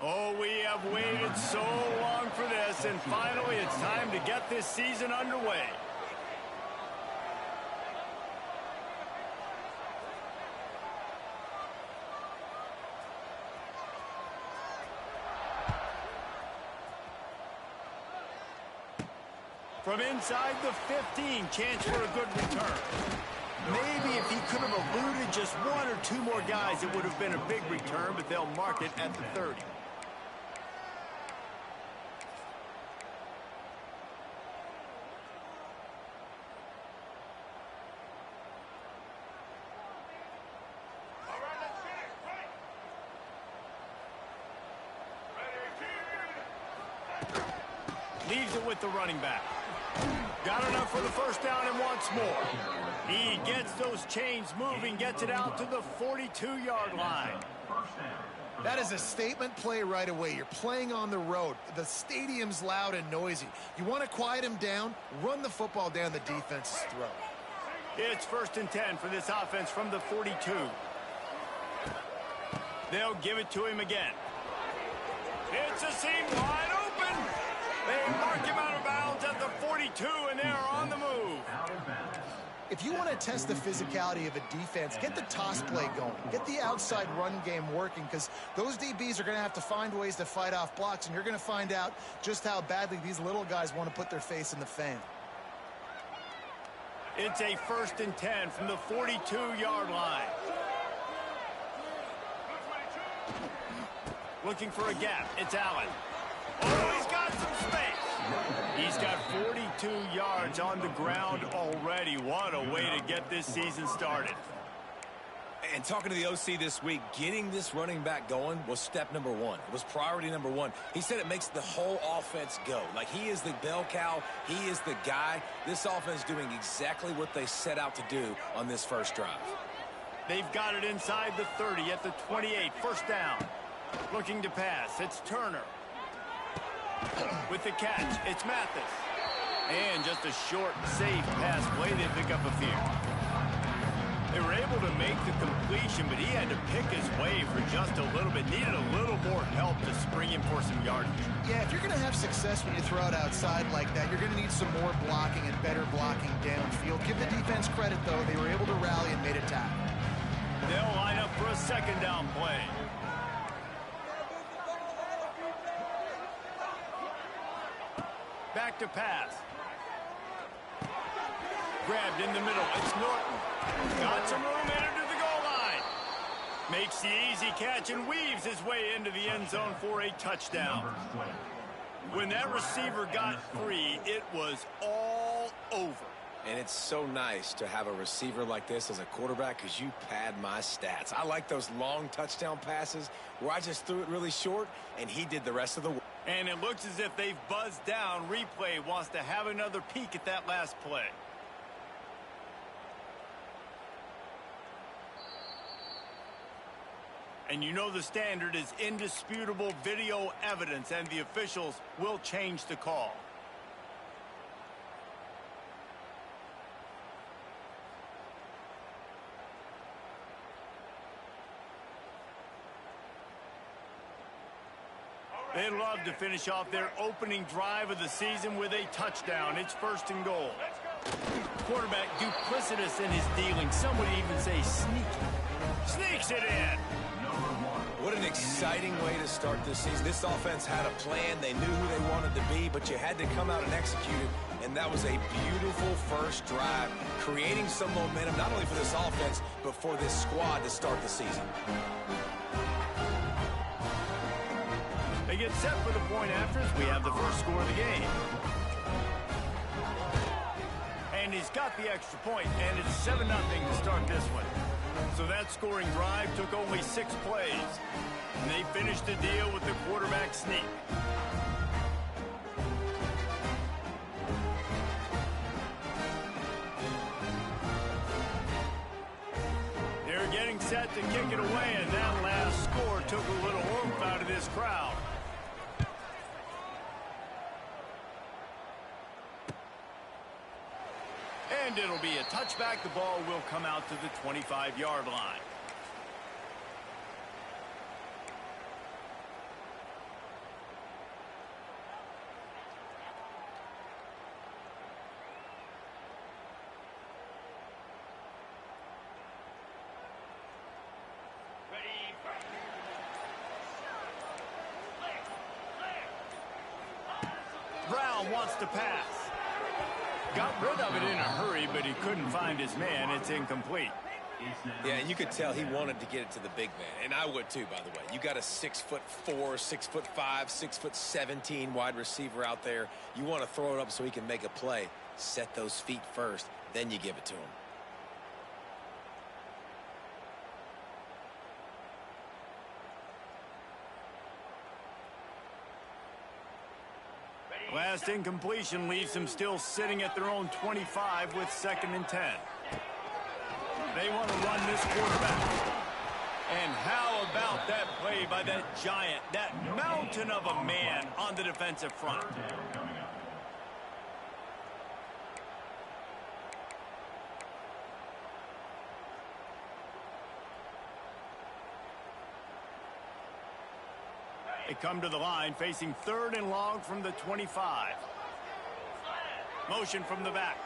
Oh, we have waited so long for this, and finally it's time to get this season underway. From inside the 15, chance for a good return. Maybe if he could have eluded just one or two more guys, it would have been a big return, but they'll mark it at the 30. Leaves it with the running back. Got enough for the first down and wants more. He gets those chains moving, gets it out to the 42-yard line. That is a statement play right away. You're playing on the road. The stadium's loud and noisy. You want to quiet him down, run the football down the defense's throat. It's 1st and 10 for this offense from the 42. They'll give it to him again. It's a seam wide open. They mark him out of bounds at the 42, and they're on the move. If you want to test the physicality of a defense, get the toss play going. Get the outside run game working, because those DBs are going to have to find ways to fight off blocks, and you're going to find out just how badly these little guys want to put their face in the fan. It's a 1st and 10 from the 42-yard line. Looking for a gap. It's Allen. Oh, he's got some space. He's got 42 yards on the ground already. What a way to get this season started. And talking to the OC this week, getting this running back going was step number one. It was priority number one. He said it makes the whole offense go. Like, he is the bell cow. He is the guy. This offense doing exactly what they set out to do on this first drive. They've got it inside the 30 at the 28. First down. Looking to pass. It's Turner. With the catch, it's Mathis. And just a short, safe pass play. They pick up a few. They were able to make the completion, but he had to pick his way for just a little bit. Needed a little more help to spring him for some yardage. Yeah, if you're going to have success when you throw it outside like that, you're going to need some more blocking and better blocking downfield. Give the defense credit, though. They were able to rally and made a tackle. They'll line up for a second down play. Back to pass. Grabbed in the middle. It's Norton. Got some room in under the goal line. Makes the easy catch and weaves his way into the end zone for a touchdown. When that receiver got free, it was all over. And it's so nice to have a receiver like this as a quarterback, because you pad my stats. I like those long touchdown passes where I just threw it really short and he did the rest of the work. And it looks as if they've buzzed down. Replay wants to have another peek at that last play. And you know the standard is indisputable video evidence, and the officials will change the call. They'd love to finish off their opening drive of the season with a touchdown. It's 1st and goal. Quarterback duplicitous in his dealing. Some would even say sneaky. Sneaks it in. What an exciting way to start this season. This offense had a plan. They knew who they wanted to be, but you had to come out and execute it. And that was a beautiful first drive, creating some momentum, not only for this offense, but for this squad to start the season. They get set for the point afters. We have the first score of the game. And he's got the extra point, and it's 7-0 to start this one. So that scoring drive took only 6 plays. And they finished the deal with the quarterback sneak. They're getting set to kick it away, and that last score took a little oomph out of this crowd. And it'll be a touchback. The ball will come out to the 25-yard line. Brown wants to pass. Got rid of it in a hurry, but he couldn't find his man. It's incomplete. Yeah, and you could tell he wanted to get it to the big man, and I would too, by the way. You got a 6'4", 6'5", 6'17" wide receiver out there. You want to throw it up so he can make a play. Set those feet first, then you give it to him. Last incompletion leaves them still sitting at their own 25 with 2nd and 10. They want to run this quarterback. And how about that play by that giant, that mountain of a man on the defensive front? They come to the line facing 3rd and long from the 25. Motion from the back.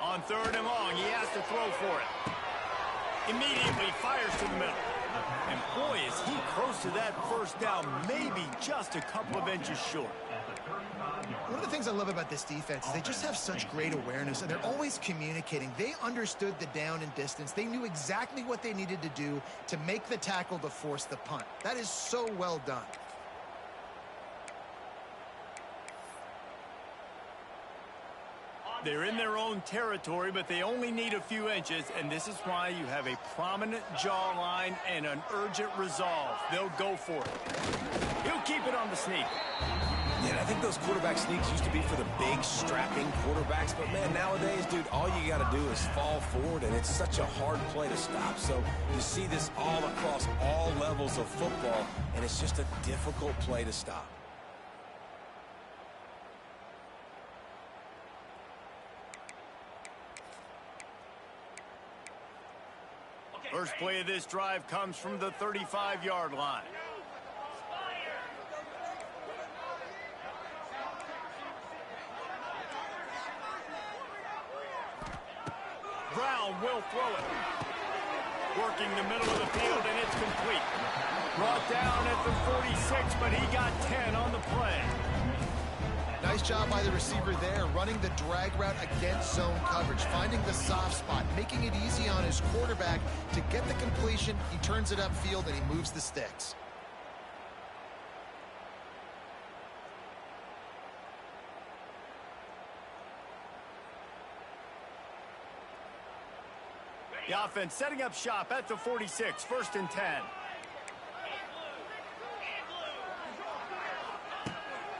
On 3rd and long, he has to throw for it. Immediately fires to the middle. And boy, is he close to that 1st down, maybe just a couple of inches short. One of the things I love about this defense is they just have such great awareness, and they're always communicating. They understood the down and distance. They knew exactly what they needed to do to make the tackle to force the punt. That is so well done. They're in their own territory, but they only need a few inches, and this is why you have a prominent jawline and an urgent resolve. They'll go for it. He'll keep it on the sneak. Yeah, I think those quarterback sneaks used to be for the big, strapping quarterbacks. But, man, nowadays, dude, all you got to do is fall forward, and it's such a hard play to stop. So you see this all across all levels of football, and it's just a difficult play to stop. First play of this drive comes from the 35-yard line. Brown will throw it. Working the middle of the field, and it's complete. Brought down at the 46, but he got 10 on the play. Nice job by the receiver there, running the drag route against zone coverage, finding the soft spot, making it easy on his quarterback to get the completion. He turns it upfield, and he moves the sticks. The offense setting up shop at the 46, 1st and 10.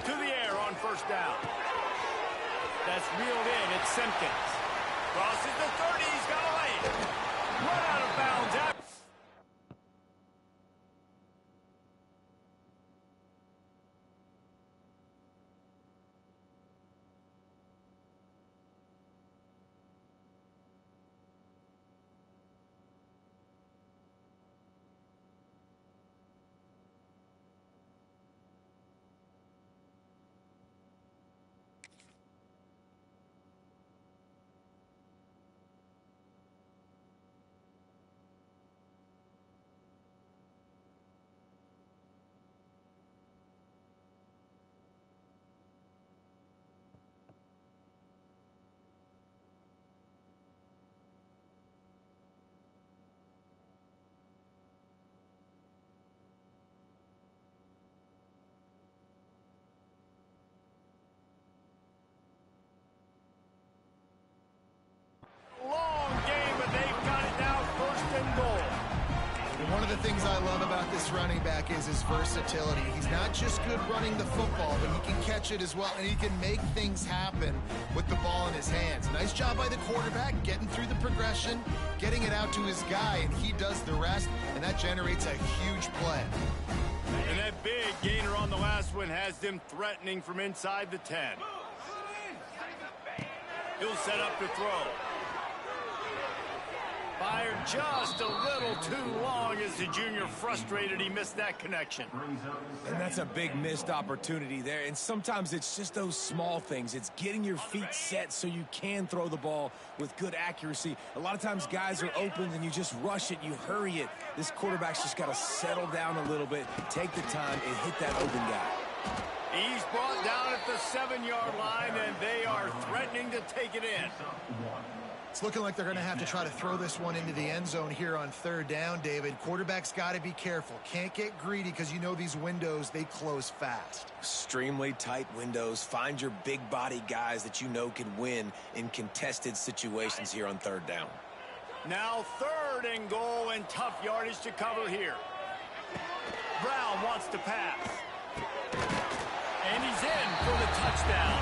To the air on 1st down. That's reeled in. It's Simpkins. Crosses the 30. He's got away. Run out of bounds. Long game, but they've got it now 1st and goal. And one of the things I love about this running back is his versatility. He's not just good running the football, but he can catch it as well, and he can make things happen with the ball in his hands. Nice job by the quarterback, getting through the progression, getting it out to his guy, and he does the rest, and that generates a huge play. And that big gainer on the last one has them threatening from inside the 10. He'll set up to throw. Fired just a little too long as the junior frustrated he missed that connection. And that's a big missed opportunity there. And sometimes it's just those small things. It's getting your feet set so you can throw the ball with good accuracy. A lot of times guys are open and you just rush it, you hurry it. This quarterback's just got to settle down a little bit, take the time, and hit that open guy. He's brought down at the 7-yard line, and they are threatening to take it in. It's looking like they're going to have to try to throw this one into the end zone here on 3rd down, David. Quarterback's got to be careful. Can't get greedy because you know these windows, they close fast. Extremely tight windows. Find your big body guys that you know can win in contested situations here on 3rd down. Now 3rd and goal, and tough yardage to cover here. Brown wants to pass. And he's in for the touchdown.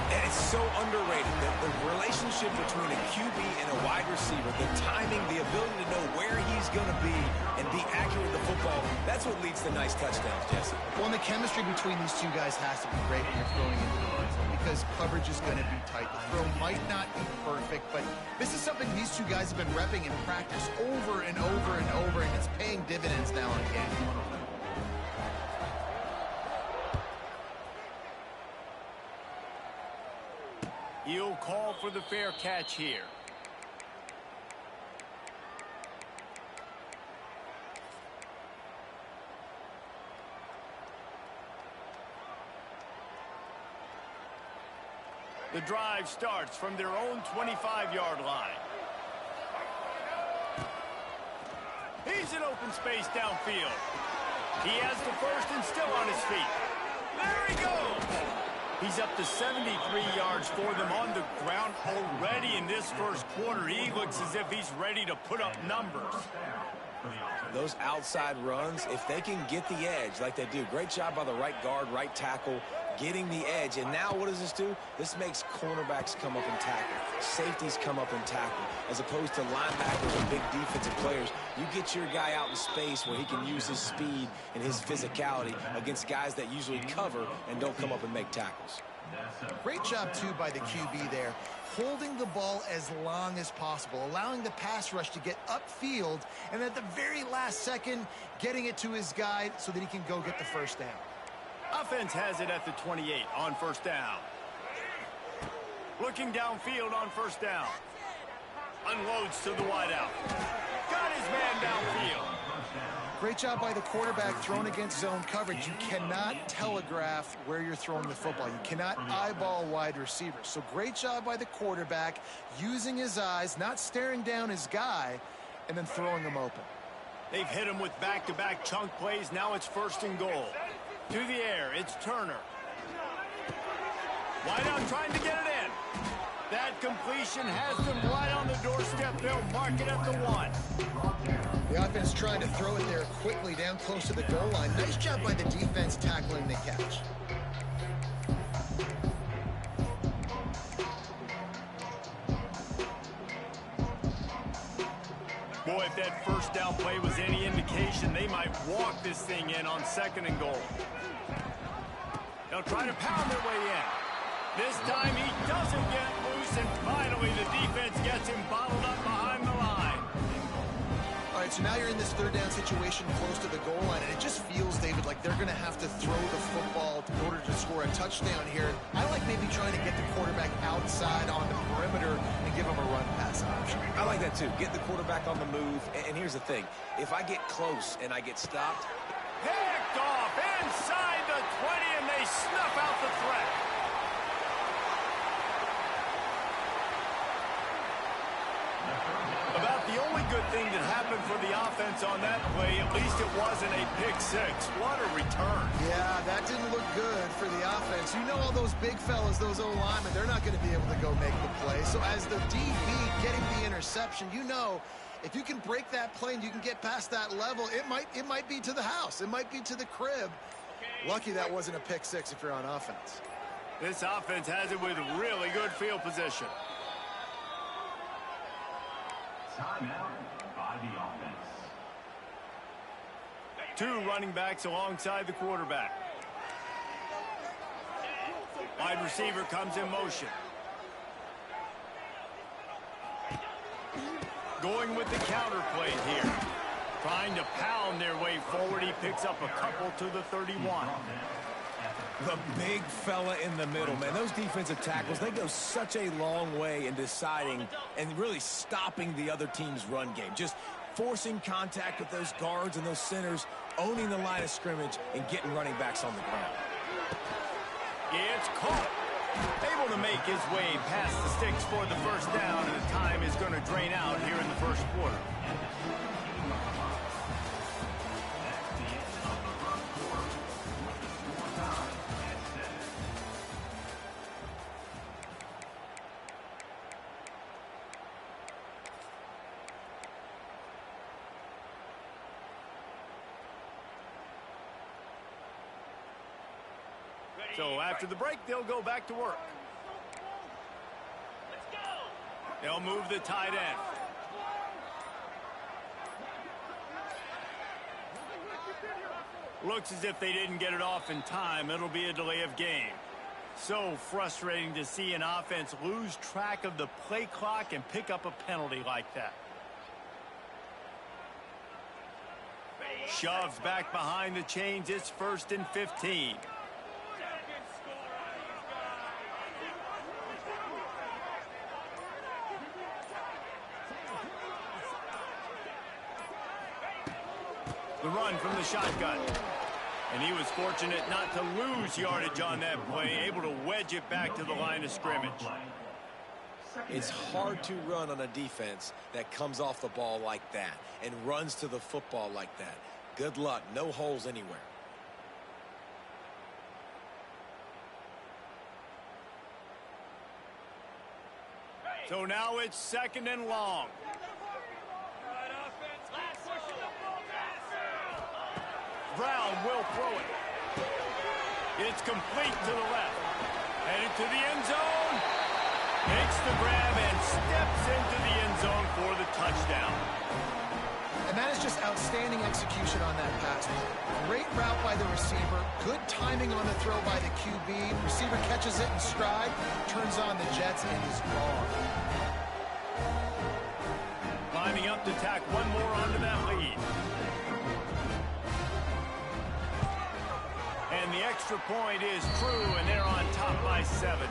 And it's so underrated, the relationship between a QB and a wide receiver, the timing, the ability to know where he's going to be and be accurate with the football, that's what leads to nice touchdowns, Jesse. Well, and the chemistry between these two guys has to be great when you're throwing into the end zone because coverage is going to be tight. The throw might not be perfect, but this is something these two guys have been repping in practice over and over and over, and it's paying dividends now in the game. He'll call for the fair catch here. The drive starts from their own 25-yard line. He's in open space downfield. He has the first and still on his feet. There he goes. He's up to 73 yards for them on the ground already in this first quarter. He looks as if he's ready to put up numbers. Those outside runs, if they can get the edge like they do, great job by the right guard, right tackle, getting the edge. And now what does this do? This makes cornerbacks come up and tackle. Safeties come up and tackle. As opposed to linebackers and big defensive players, you get your guy out in space where he can use his speed and his physicality against guys that usually cover and don't come up and make tackles. Great job, too, by the QB there, holding the ball as long as possible, allowing the pass rush to get upfield, and at the very last second, getting it to his guy so that he can go get the first down. Offense has it at the 28 on first down. Looking downfield on first down. Unloads to the wideout. Got his man downfield. Great job by the quarterback thrown against zone coverage. You cannot telegraph where you're throwing the football. You cannot eyeball wide receivers. So great job by the quarterback using his eyes, not staring down his guy, and then throwing him open. They've hit him with back-to-back chunk plays. Now it's 1st and goal. To the air, it's Turner. Wideout trying to get it in. That completion has them right on the doorstep. They'll mark it at the 1. The offense trying to throw it there quickly down close to the goal line. Nice job by the defense tackling the catch. Boy, if that first down play was any indication, they might walk this thing in on 2nd and goal. They'll try to pound their way in. This time he doesn't get loose, and finally the defense gets him bottled up behind the line. All right, so now you're in this 3rd down situation close to the goal line, and it just feels, David, like they're going to have to throw the football in order to score a touchdown here. I like maybe trying to get the quarterback outside on the perimeter and give him a run-pass option. I like that, too. Get the quarterback on the move. And here's the thing. If I get close and I get stopped, Picked off inside the 20, and they snuff out the threat. About the only good thing that happened for the offense on that play, at least it wasn't a pick-6. What a return. Yeah, that didn't look good for the offense. You know all those big fellas, those O-linemen, they're not going to be able to go make the play. So as the DB getting the interception, you know, if you can break that play and you can get past that level, it might be to the house. It might be to the crib. Lucky that wasn't a pick-6 if you're on offense. This offense has it with really good field position. Timeout by the offense. 2 running backs alongside the quarterback. Wide receiver comes in motion. Going with the counter play here. Trying to pound their way forward. He picks up a couple to the 31. The big fella in the middle, man. Those defensive tackles, they go such a long way in deciding and really stopping the other team's run game. Just forcing contact with those guards and those centers, owning the line of scrimmage, and getting running backs on the ground. It's caught. Able to make his way past the sticks for the first down, and the time is going to drain out here in the first quarter. So after the break, they'll go back to work. They'll move the tight end. Looks as if they didn't get it off in time. It'll be a delay of game. So frustrating to see an offense lose track of the play clock and pick up a penalty like that. Shoves back behind the chains. It's 1st and 15. The run from the shotgun. And he was fortunate not to lose yardage on that play, able to wedge it back to the line of scrimmage. It's hard to run on a defense that comes off the ball like that and runs to the football like that. Good luck. No holes anywhere. So now it's 2nd and long. Brown will throw it. It's complete to the left. Headed to the end zone. Makes the grab and steps into the end zone for the touchdown. And that is just outstanding execution on that pass. Great route by the receiver. Good timing on the throw by the QB. Receiver catches it in stride, turns on the jets, and is gone. Lining up to tack one more onto that lead. And the extra point is true, and they're on top by 7.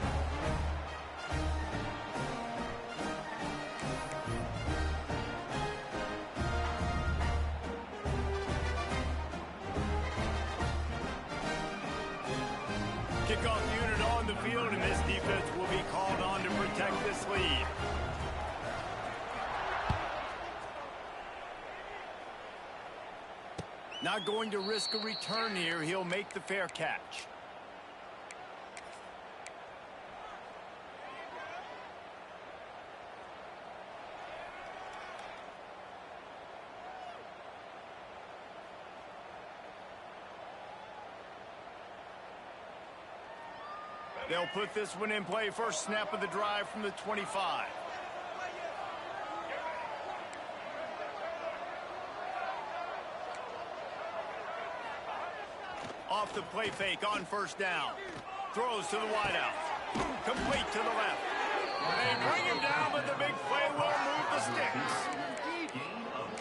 Kickoff unit on the field, and this defense will be called on to protect this lead. Not going to risk a return here. He'll make the fair catch. They'll put this one in play. First snap of the drive from the 25. Off the play fake on first down. Throws to the wideout. Complete to the left. They bring him down, but the big play will move the sticks.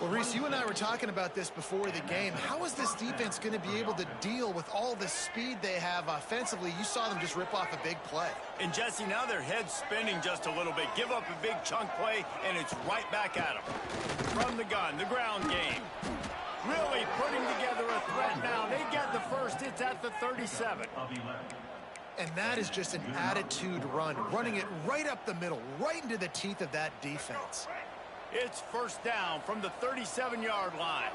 Well, Reese, you and I were talking about this before the game. How is this defense going to be able to deal with all the speed they have offensively? You saw them just rip off a big play. And, Jesse, now their head's spinning just a little bit. Give up a big chunk play, and it's right back at them. From the gun, the ground game. Really putting together a threat now. They get the first. It's at the 37. And that is just an attitude run, running it right up the middle, right into the teeth of that defense. It's first down from the 37-yard line.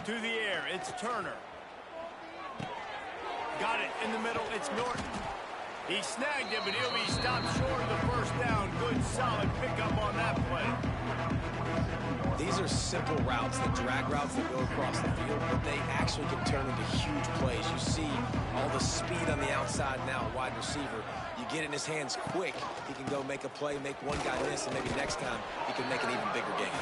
To the air, it's Turner. Got it in the middle, it's Norton. He snagged it, but he'll be stopped short of the first down. Good, solid pickup on that play. These are simple routes, the drag routes that go across the field, but they actually can turn into huge plays. You see all the speed on the outside now, wide receiver. You get it in his hands quick, he can go make a play, make one guy miss, and maybe next time he can make an even bigger game.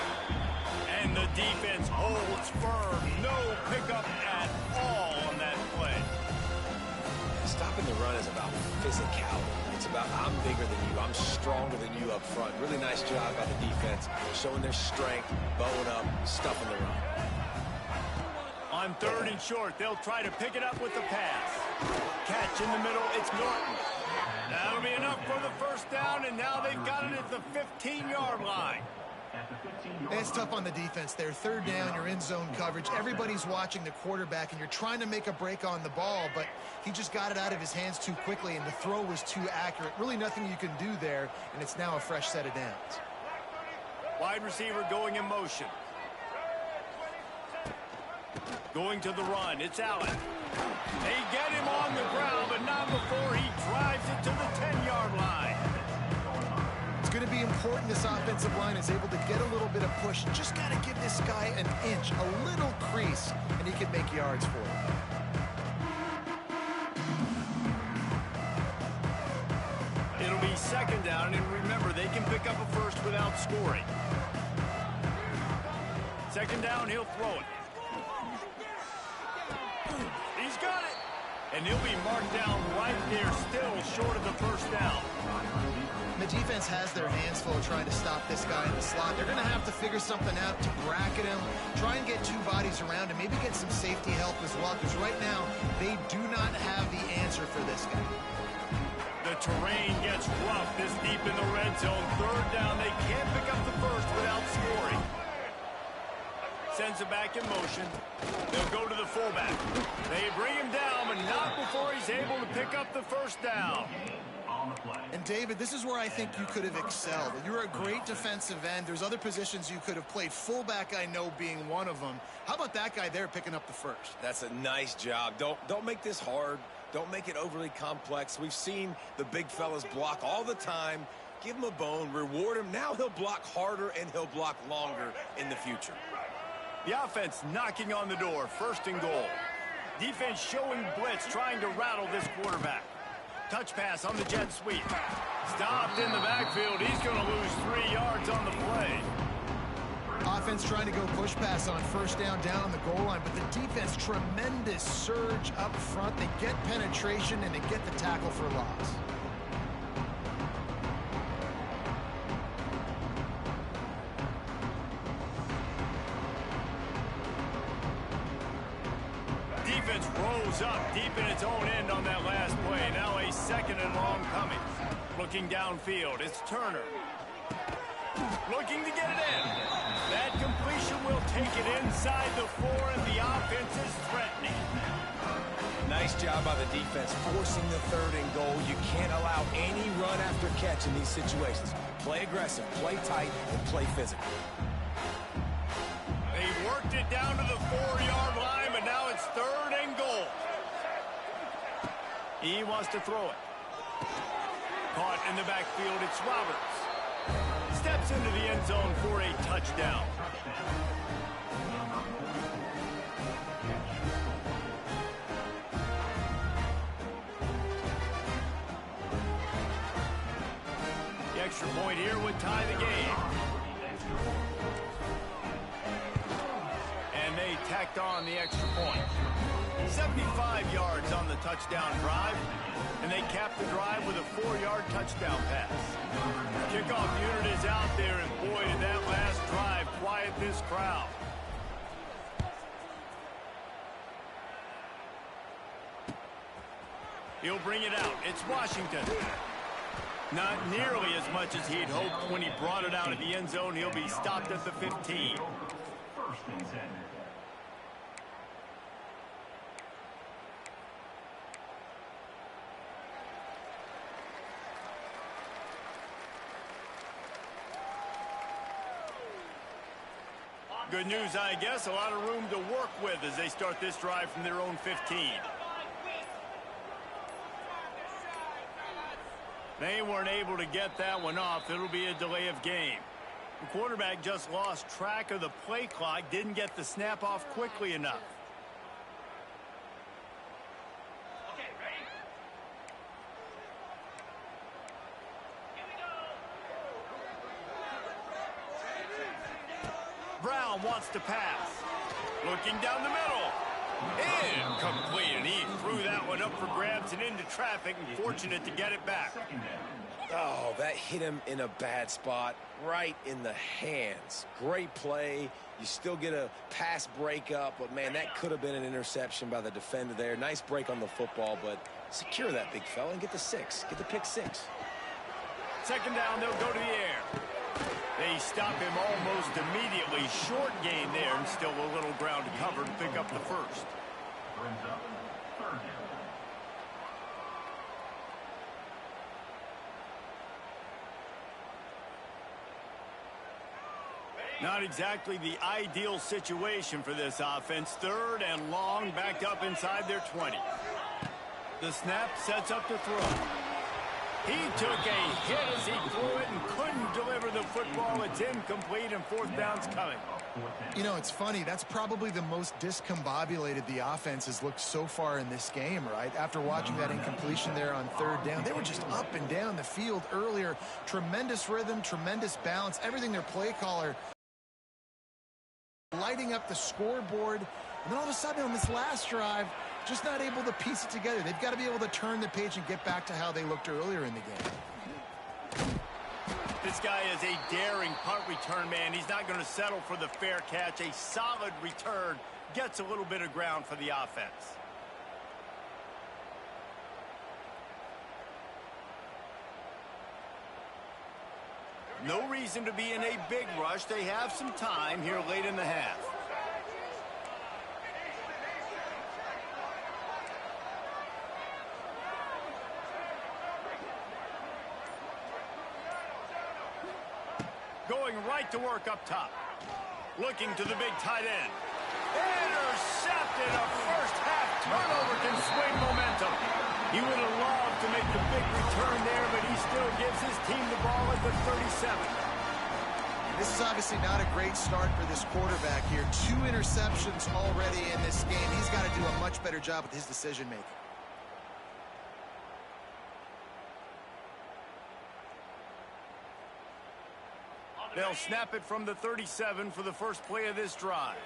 And the defense holds firm. No pickup at all on that play. Stopping the run is about physicality. It's about I'm bigger than you. I'm stronger than you up front. Really nice job by the defense, showing their strength, bowing up, stuffing the run. On 3rd and short, they'll try to pick it up with the pass. Catch in the middle, it's Norton. That'll be enough for the first down, and now they've got it at the 15-yard line. It's tough on the defense there. 3rd down, you're in zone coverage. Everybody's watching the quarterback, and you're trying to make a break on the ball, but he just got it out of his hands too quickly, and the throw was too accurate. Really nothing you can do there, and it's now a fresh set of downs. Wide receiver going in motion. Going to the run, it's Allen. They get him on the ground, but not before he drives it to the 10-yard line. It's going to be important this offensive line is able to get a little bit of push. Just got to give this guy an inch, a little crease, and he can make yards for it. It'll be 2nd down, and remember, they can pick up a first without scoring. 2nd down, he'll throw it. He's got it. And he'll be marked down right there, still short of the first down. The defense has their hands full trying to stop this guy in the slot. They're going to have to figure something out to bracket him, try and get 2 bodies around him, maybe get some safety help as well, because right now they do not have the answer for this guy. The terrain gets rough this deep in the red zone. 3rd down, they can't pick up the first without scoring. Sends it back in motion. They'll go to the fullback. They bring him down, but not before he's able to pick up the first down. And David, this is where I think you could have excelled. You're a great defensive end. There's other positions you could have played. Fullback, I know, being one of them. How about that guy there picking up the first? That's a nice job. Don't make this hard. Don't make it overly complex. We've seen the big fellas block all the time. Give him a bone, reward him. Now he'll block harder and he'll block longer in the future. The offense knocking on the door, 1st and goal. Defense showing blitz, trying to rattle this quarterback. Touch pass on the jet sweep. Stopped in the backfield. He's going to lose 3 yards on the play. Offense trying to go push pass on 1st down, down on the goal line, but the defense, tremendous surge up front. They get penetration and they get the tackle for loss. Defense rolls up deep in its own end on that last play. Now a 2nd and long coming. Looking downfield, it's Turner. Looking to get it in. That completion will take it inside the 4, and the offense is threatening. Nice job by the defense, forcing the 3rd and goal. You can't allow any run after catch in these situations. Play aggressive, play tight, and play physical. They worked it down to the 4-yard line, but now it's 3rd and goal. He wants to throw it. Caught in the backfield, it's Roberts. Steps into the end zone for a touchdown. The extra point here would tie the game. And they tacked on the extra point. 75 yards on the touchdown drive, and they capped the drive with a 4-yard touchdown pass. Kickoff unit is out there, and boy, did that last drive quiet this crowd. He'll bring it out. It's Washington. Not nearly as much as he'd hoped when he brought it out of the end zone. He'll be stopped at the 15. 1st and 10. Good news, I guess. A lot of room to work with as they start this drive from their own 15. They weren't able to get that one off. It'll be a delay of game. The quarterback just lost track of the play clock, didn't get the snap off quickly enough. Okay, ready? Here we go. Brown wants to pass. Looking down the middle. Incomplete, and he threw that one up for grabs and into traffic, and fortunate to get it back. Oh, that hit him in a bad spot, right in the hands. Great play. You still get a pass breakup, but, man, that could have been an interception by the defender there. Nice break on the football, but secure that big fella and get the 6. Get the pick 6. Second down, they'll go to the air. They stop him almost immediately. Short gain there, and still a little ground to cover to pick up the first. Brings up third down. Not exactly the ideal situation for this offense. Third and long, backed up inside their 20. The snap sets up to throw. He took a hit as he threw it and couldn't deliver the football. It's incomplete, and fourth down's coming. You know, it's funny. That's probably the most discombobulated the offense has looked so far in this game, right? After watching that incompletion there on third down, they were just up and down the field earlier. Tremendous rhythm, tremendous balance, everything their play caller lighting up the scoreboard. And then all of a sudden on this last drive, just not able to piece it together. They've got to be able to turn the page and get back to how they looked earlier in the game. This guy is a daring punt return man. He's not going to settle for the fair catch. A solid return gets a little bit of ground for the offense. No reason to be in a big rush. They have some time here late in the half. Going right to work up top. Looking to the big tight end. Intercepted. A first half turnover can swing momentum. He would have loved to make the big return there, but he still gives his team the ball at the 37. This is obviously not a great start for this quarterback here. 2 interceptions already in this game. He's got to do a much better job with his decision-making. They'll snap it from the 37 for the first play of this drive.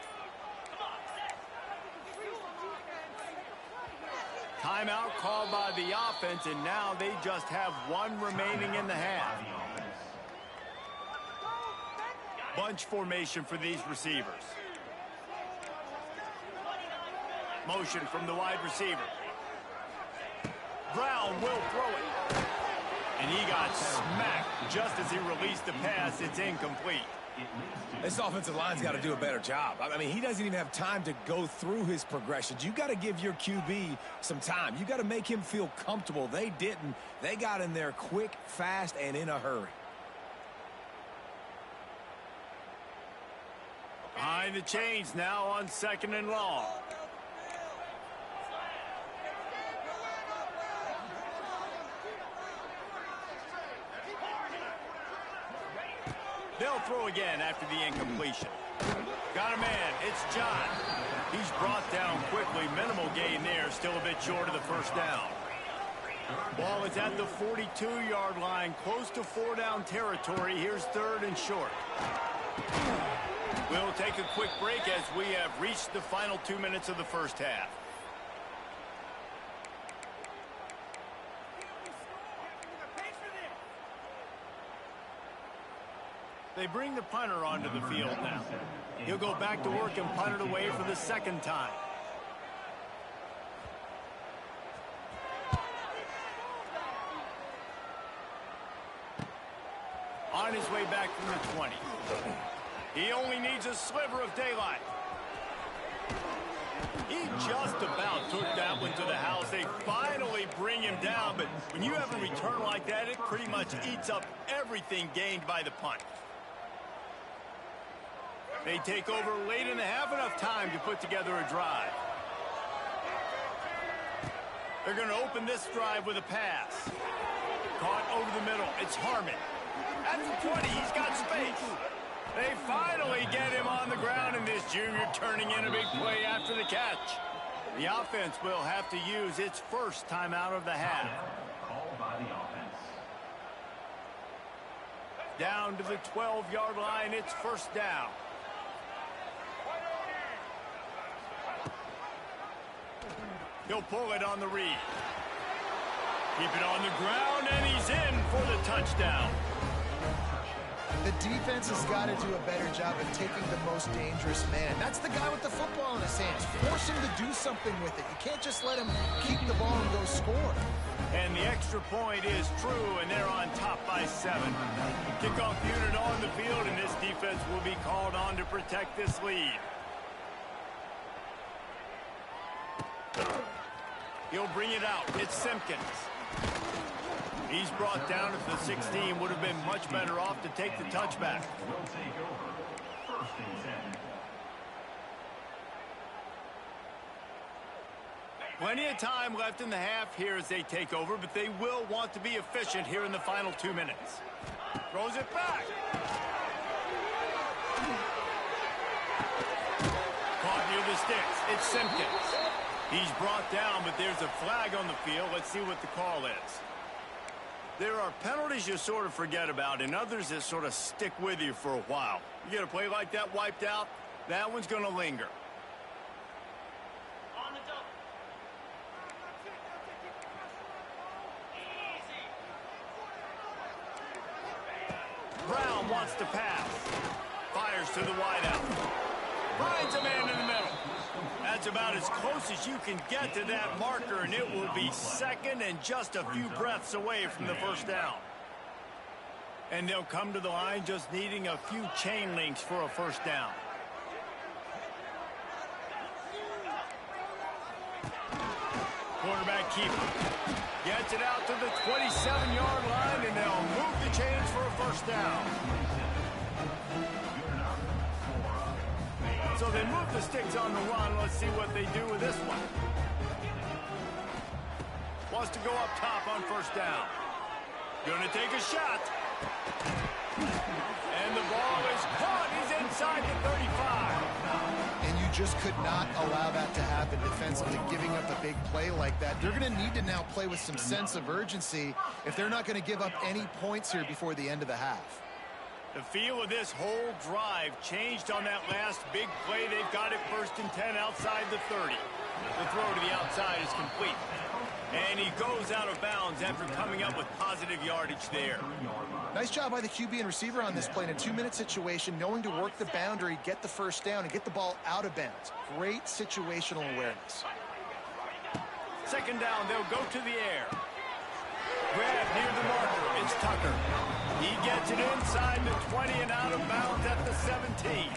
Timeout called by the offense, and now they just have 1 remaining in the half. Bunch formation for these receivers. Motion from the wide receiver. Brown will throw it. And he got smacked just as he released the pass. It's incomplete. This offensive line's got to do a better job. I mean, he doesn't even have time to go through his progressions. You got to give your QB some time. You got to make him feel comfortable. They didn't. They got in there quick, fast, and in a hurry. Behind the chains now on second and long. They'll throw again after the incompletion. Got a man. It's John. He's brought down quickly. Minimal gain there. Still a bit short of the first down. Ball is at the 42-yard line. Close to 4-down territory. Here's third and short. We'll take a quick break as we have reached the final 2 minutes of the first half. They bring the punter onto the field now. He'll go back to work and punt it away for the second time. On his way back from the 20. He only needs a sliver of daylight. He just about took that one to the house. They finally bring him down, but when you have a return like that, it pretty much eats up everything gained by the punt. They take over late in the half, enough time to put together a drive. They're going to open this drive with a pass. Caught over the middle. It's Harmon. At the 20, he's got space. They finally get him on the ground, and this junior turning in a big play after the catch. The offense will have to use its first timeout of the half. Called by the offense. Down to the 12-yard line, it's first down. He'll pull it on the read. Keep it on the ground, and he's in for the touchdown. The defense has got to do a better job of taking the most dangerous man. That's the guy with the football in his hands. Force him to do something with it. You can't just let him keep the ball and go score. And the extra point is true, and they're on top by 7. Kickoff unit on the field, and this defense will be called on to protect this lead. He'll bring it out. It's Simpkins. He's brought down at the 16. Would have been much better off to take the touchback. Will take over. 1st and 10. Plenty of time left in the half here as they take over, but they will want to be efficient here in the final 2 minutes. Throws it back. Caught near the sticks. It's Simpkins. He's brought down, but there's a flag on the field. Let's see what the call is. There are penalties you sort of forget about and others that sort of stick with you for a while. You get a play like that wiped out, that one's going to linger. Brown wants to pass. Fires to the wideout. Finds a man in the middle. That's about as close as you can get to that marker, and it will be second and just a few breaths away from the first down. And they'll come to the line just needing a few chain links for a first down. Quarterback keeper gets it out to the 27-yard line, and they'll move the chains for a first down. So they move the sticks on the run. Let's see what they do with this one. Wants to go up top on first down. Gonna take a shot. And the ball is caught. He's inside the 35. And you just could not allow that to happen defensively, giving up a big play like that. They're going to need to now play with some sense of urgency if they're not going to give up any points here before the end of the half. The feel of this whole drive changed on that last big play. They've got it 1st and 10 outside the 30. The throw to the outside is complete. And he goes out of bounds after coming up with positive yardage there. Nice job by the QB and receiver on this play in a 2-minute situation, knowing to work the boundary, get the first down, and get the ball out of bounds. Great situational awareness. 2nd down, they'll go to the air. Grab near the marker. It's Tucker. He gets it inside the 20 and out of bounds at the 17.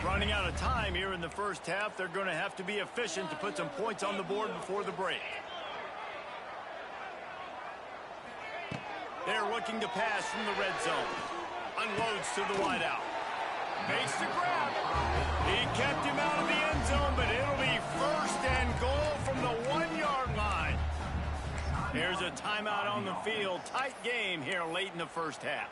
Running out of time here in the first half. They're going to have to be efficient to put some points on the board before the break. They're looking to pass from the red zone. Unloads to the wideout. Makes the grab. He kept him out of the end zone, but it'll be 1st and goal from the 1-yard line. There's a timeout on the field. Tight game here late in the first half.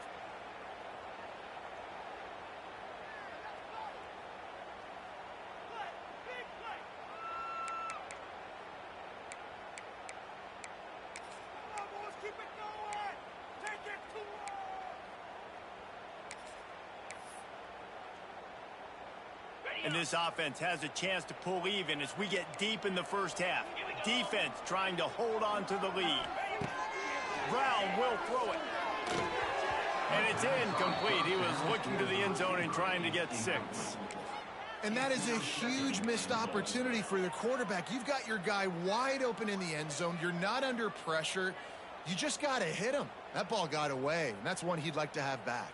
And this offense has a chance to pull even as we get deep in the first half. Defense trying to hold on to the lead. Brown will throw it. And it's incomplete. He was looking to the end zone and trying to get 6. And that is a huge missed opportunity for the quarterback. You've got your guy wide open in the end zone. You're not under pressure. You just got to hit him. That ball got away, and that's one he'd like to have back.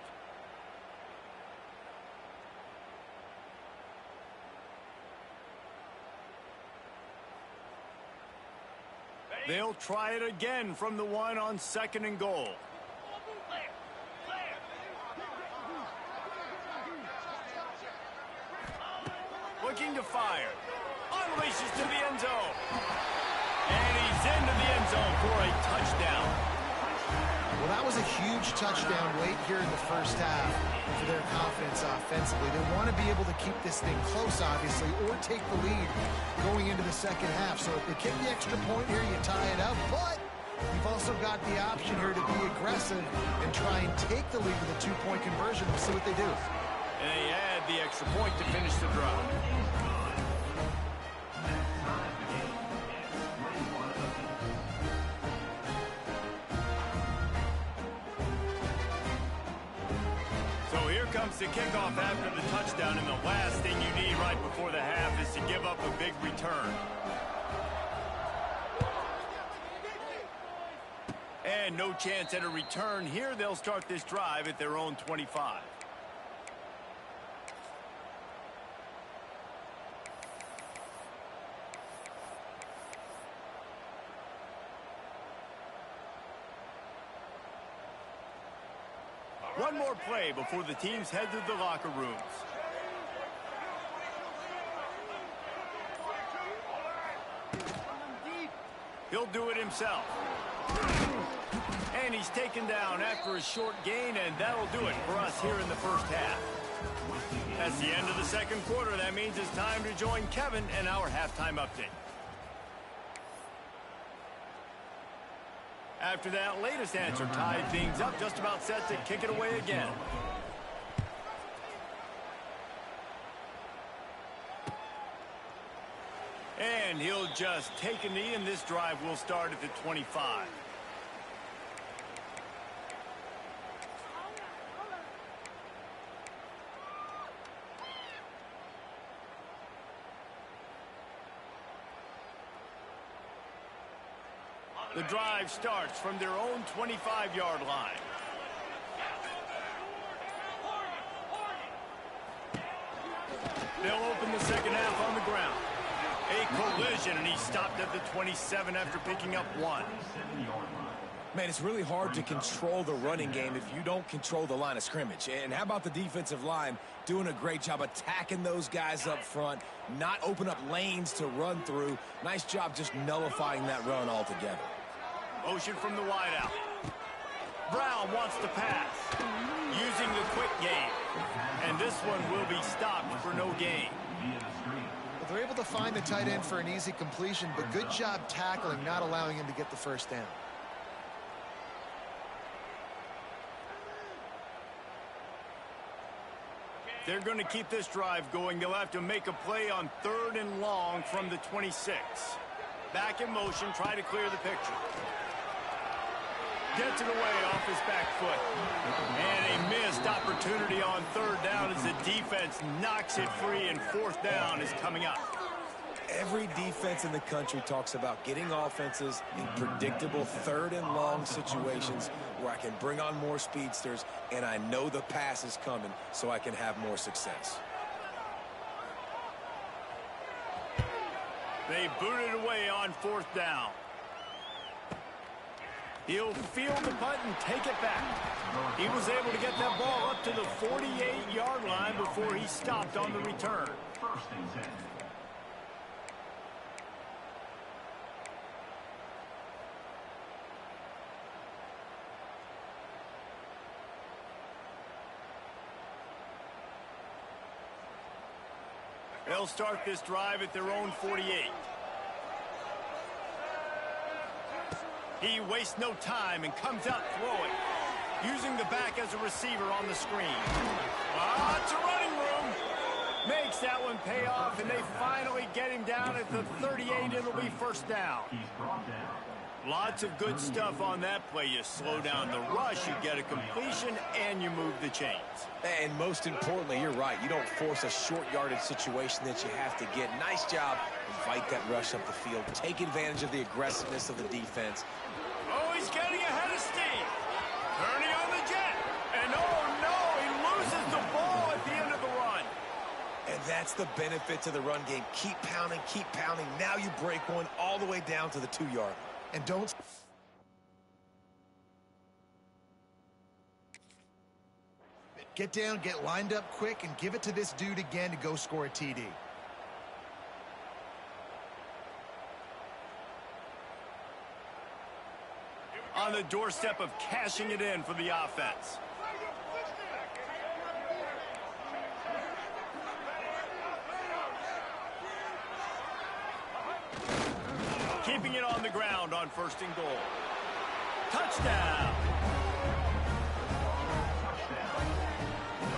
They'll try it again from the 1 on 2nd and goal. Looking to fire. Unleashes to the end zone. And he's into the end zone for a touchdown. Well, that was a huge touchdown late here in the first half for their confidence offensively. They want to be able to keep this thing close, obviously, or take the lead going into the second half. So if they kick the extra point here, you tie it up. But You've also got the option here to be aggressive and try and take the lead with a two-point conversion. We'll see what they do. And they add the extra point to finish the drive. So here comes the kickoff after the touchdown, and the last thing you need right before the half is to give up a big return. And no chance at a return here. They'll start this drive at their own 25. One more play before the teams head to the locker rooms. He'll do it himself. And he's taken down after a short gain, and that'll do it for us here in the first half. That's the end of the second quarter. That means it's time to join Kevin and our halftime update. After that latest answer tied things up, just about set to kick it away again. And he'll just take a knee, and this drive will start at the 25. The drive starts from their own 25-yard line. They'll open the second half on the ground. A collision, and he stopped at the 27 after picking up 1. Man, it's really hard to control the running game if you don't control the line of scrimmage. And how about the defensive line doing a great job attacking those guys up front, not open up lanes to run through. Nice job just nullifying that run altogether. Motion from the wideout. Brown wants to pass, using the quick game. And this one will be stopped for no gain. Well, they're able to find the tight end for an easy completion, but good job tackling, not allowing him to get the first down. They're going to keep this drive going. They'll have to make a play on 3rd and long from the 26. Back in motion, try to clear the picture. Gets it away off his back foot. And a missed opportunity on 3rd down as the defense knocks it free, and 4th down is coming up. Every defense in the country talks about getting offenses in predictable 3rd and long situations where I can bring on more speedsters and I know the pass is coming so I can have more success. They boot it away on 4th down. He'll field the punt and take it back. He was able to get that ball up to the 48-yard line before he stopped on the return. 1st and 10. They'll start this drive at their own 48. He wastes no time and comes out throwing, using the back as a receiver on the screen. It's a running room. Makes that one pay off, and they finally get him down at the 38. It'll be 1st down. He's brought down. Lots of good stuff on that play. You slow down the rush, you get a completion, and you move the chains. And most importantly, you're right. You don't force a short yardage situation that you have to get. Nice job. Invite that rush up the field. Take advantage of the aggressiveness of the defense. Oh, he's getting ahead of steam. Turning on the jet. And oh, no, he loses the ball at the end of the run. And that's the benefit to the run game. Keep pounding, keep pounding. Now you break one all the way down to the 2-yard. And don't... Get down, get lined up quick, and give it to this dude again to go score a TD. On the doorstep of cashing it in for the offense. Keeping it on the ground on 1st and goal. Touchdown.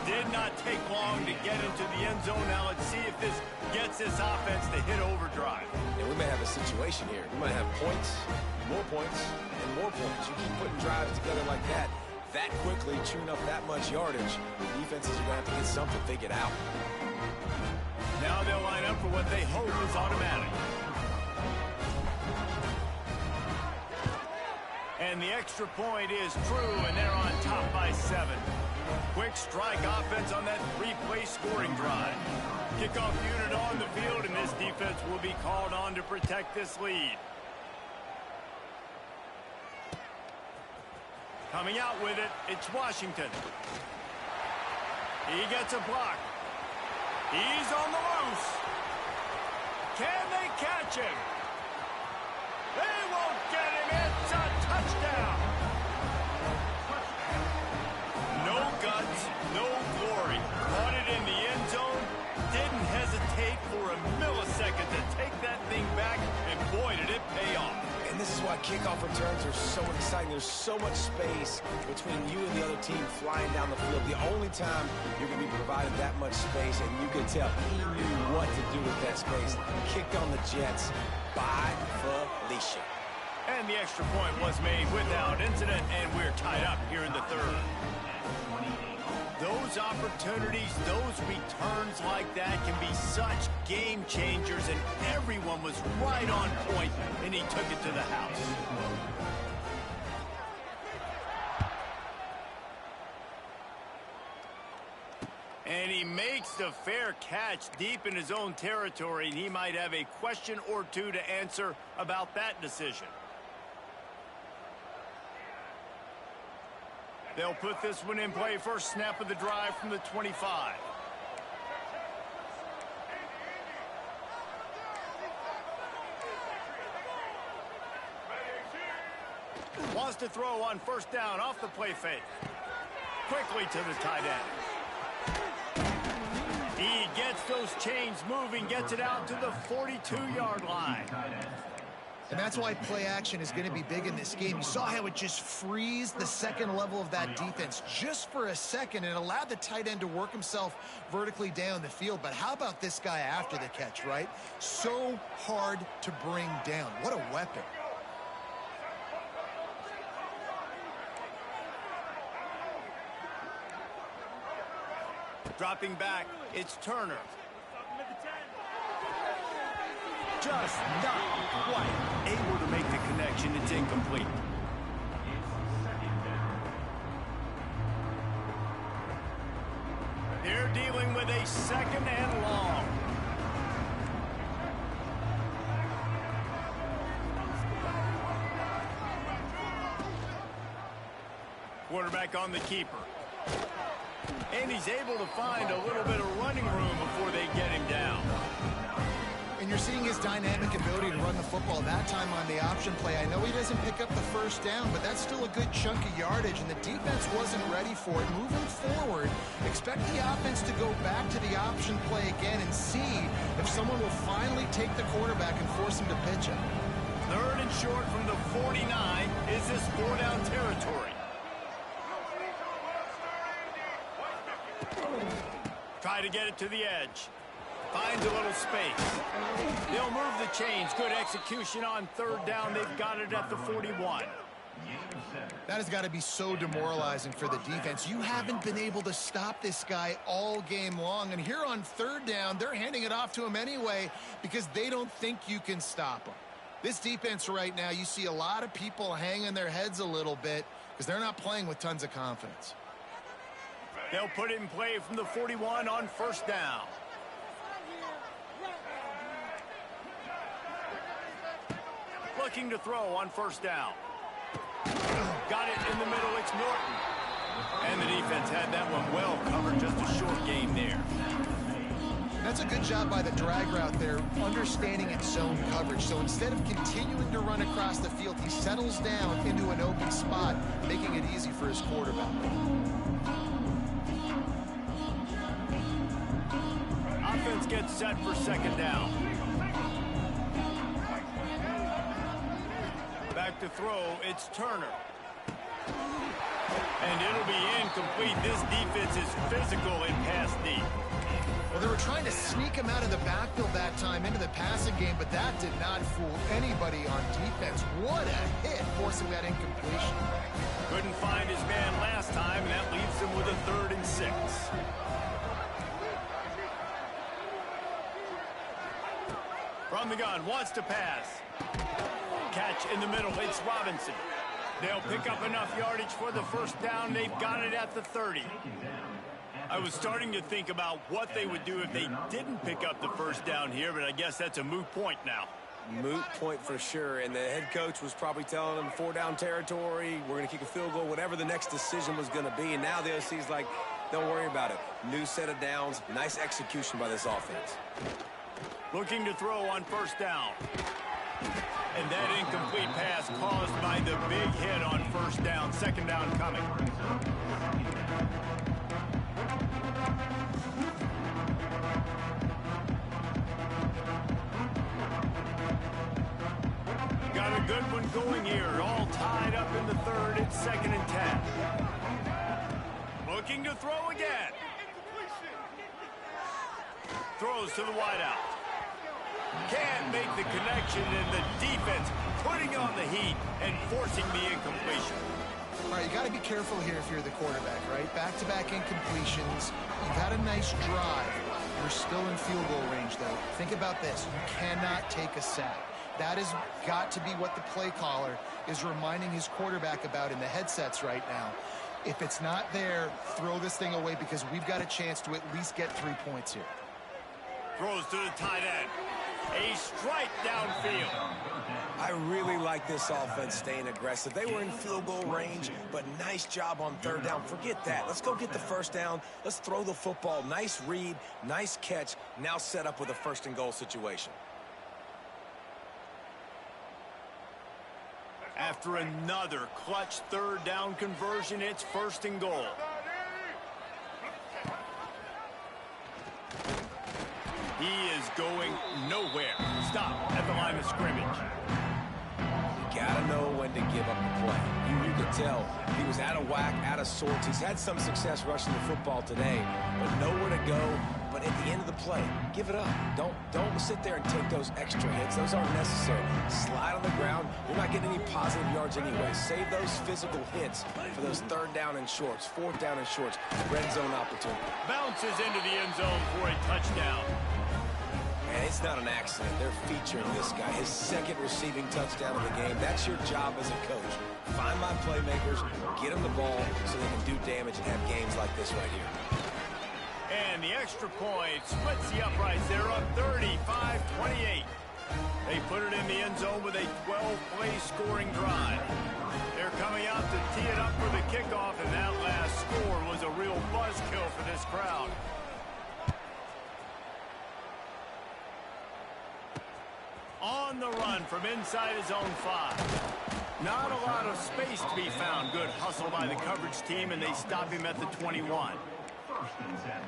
Did not take long to get into the end zone. Now let's see if this gets this offense to hit overdrive. And we may have a situation here. We might have points, and more points. You keep putting drives together like that quickly, chewing up that much yardage, the defenses are going to have to get something figured out. Now they'll line up for what they hope is automatic. And the extra point is true, and they're on top by 7. Quick strike offense on that 3-play scoring drive. Kickoff unit on the field, and this defense will be called on to protect this lead. Coming out with it, it's Washington. He gets a block. He's on the loose. Can they catch him? They won't get him. It's a touchdown. No guts, no glory. Caught it in the end zone. Didn't hesitate for a millisecond to take that thing back, and boy, did it pay off. And this is why kickoff returns are so exciting. There's so much space between you and the other team flying down the field. The only time you're going to be provided that much space, and you can tell he knew what to do with that space. Kicked on the Jets by Felicia. And the extra point was made without incident, and we're tied up here in the third. Those opportunities, those returns like that can be such game changers, and everyone was right on point, and he took it to the house. And he makes the fair catch deep in his own territory, and he might have a question or two to answer about that decision. They'll put this one in play. First snap of the drive from the 25. Wants to throw on first down off the play fake. Quickly to the tight end. He gets those chains moving, gets it out to the 42-yard line. And that's why play action is going to be big in this game. You saw how it just frees the second level of that defense just for a second and allowed the tight end to work himself vertically down the field. But how about this guy after the catch, right? So hard to bring down. What a weapon. Dropping back, it's Turner. Just not quite able to make the connection. It's incomplete. They're dealing with a second and long. Quarterback on the keeper. And he's able to find a little bit of running room before they get him down. And you're seeing his dynamic ability to run the football that time on the option play. I know he doesn't pick up the first down, but that's still a good chunk of yardage, and the defense wasn't ready for it. Moving forward, expect the offense to go back to the option play again and see if someone will finally take the quarterback and force him to pitch it. Third and short from the 49. Is this 4-down territory? Try to get it to the edge. Finds a little space. They'll move the chains. Good execution on third down. They've got it at the 41. That has got to be so demoralizing for the defense. You haven't been able to stop this guy all game long. And here on third down, they're handing it off to him anyway because they don't think you can stop him. This defense right now, you see a lot of people hanging their heads a little bit because they're not playing with tons of confidence. They'll put it in play from the 41 on first down. Looking to throw on first down. Got it in the middle. It's Norton. And the defense had that one well covered. Just a short game there. That's a good job by the drag route there, understanding its zone coverage. So instead of continuing to run across the field, he settles down into an open spot, making it easy for his quarterback. Offense gets set for second down. Back to throw, it's Turner. And it'll be incomplete. This defense is physical in pass deep. Well, they were trying to sneak him out of the backfield that time into the passing game, but that did not fool anybody on defense. What a hit, forcing that incompletion. Couldn't find his man last time, and that leaves him with a 3rd and 6. From the gun, wants to pass. Catch in the middle, it's Robinson. They'll pick up enough yardage for the first down. They've got it at the 30. I was starting to think about what they would do if they didn't pick up the first down here, but I guess that's a moot point now. Moot point for sure, and the head coach was probably telling them 4-down territory, we're going to kick a field goal, whatever the next decision was going to be, and now the OC's like, don't worry about it. New set of downs, nice execution by this offense. Looking to throw on first down. And that incomplete pass caused by the big hit on first down. 2nd down coming. Got a good one going here. All tied up in the 3rd. It's 2nd and 10. Looking to throw again. Throws to the wideout. Can't make the connection, and the defense putting on the heat and forcing the incompletion. All right, you got to be careful here if you're the quarterback, right? Back-to-back incompletions. You've had a nice drive. You're still in field goal range, though. Think about this. You cannot take a sack. That has got to be what the play caller is reminding his quarterback about in the headsets right now. If it's not there, throw this thing away because we've got a chance to at least get 3 points here. Throws to the tight end. A strike downfield. I really like this offense staying aggressive. They were in field goal range, but nice job on 3rd down. Forget that. Let's go get the first down. Let's throw the football. Nice read, nice catch. Now set up with a 1st and goal situation. After another clutch 3rd down conversion, it's 1st and goal. He is going nowhere. Stop at the line of scrimmage. You gotta know when to give up the play. You could tell he was out of whack, out of sorts. He's had some success rushing the football today, but nowhere to go. But at the end of the play, give it up. Don't sit there and take those extra hits. Those aren't necessary. Slide on the ground. You're not getting any positive yards anyway. Save those physical hits for those 3rd down and shorts, 4th down and shorts, red zone opportunity. Bounces into the end zone for a touchdown. And it's not an accident. They're featuring this guy. His 2nd receiving touchdown of the game. That's your job as a coach. Find my playmakers, get them the ball so they can do damage and have games like this right here. And the extra point splits the uprights. They're up 35-28. They put it in the end zone with a 12-play scoring drive. They're coming out to tee it up for the kickoff, and that last score was a real buzzkill for this crowd. On the run from inside his own 5. Not a lot of space to be found. Good hustle by the coverage team, and they stop him at the 21. 1st and 10.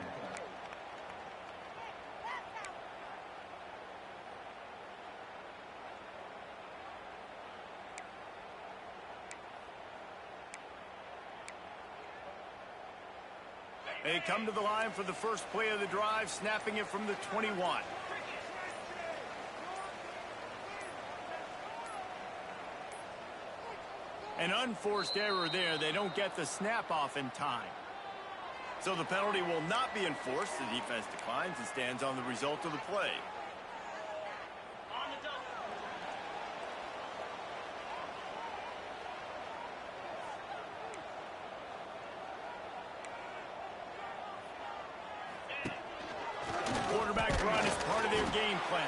They come to the line for the first play of the drive, snapping it from the 21. An unforced error there. They don't get the snap off in time. So the penalty will not be enforced. The defense declines and stands on the result of the play. Quarterback run is part of their game plan.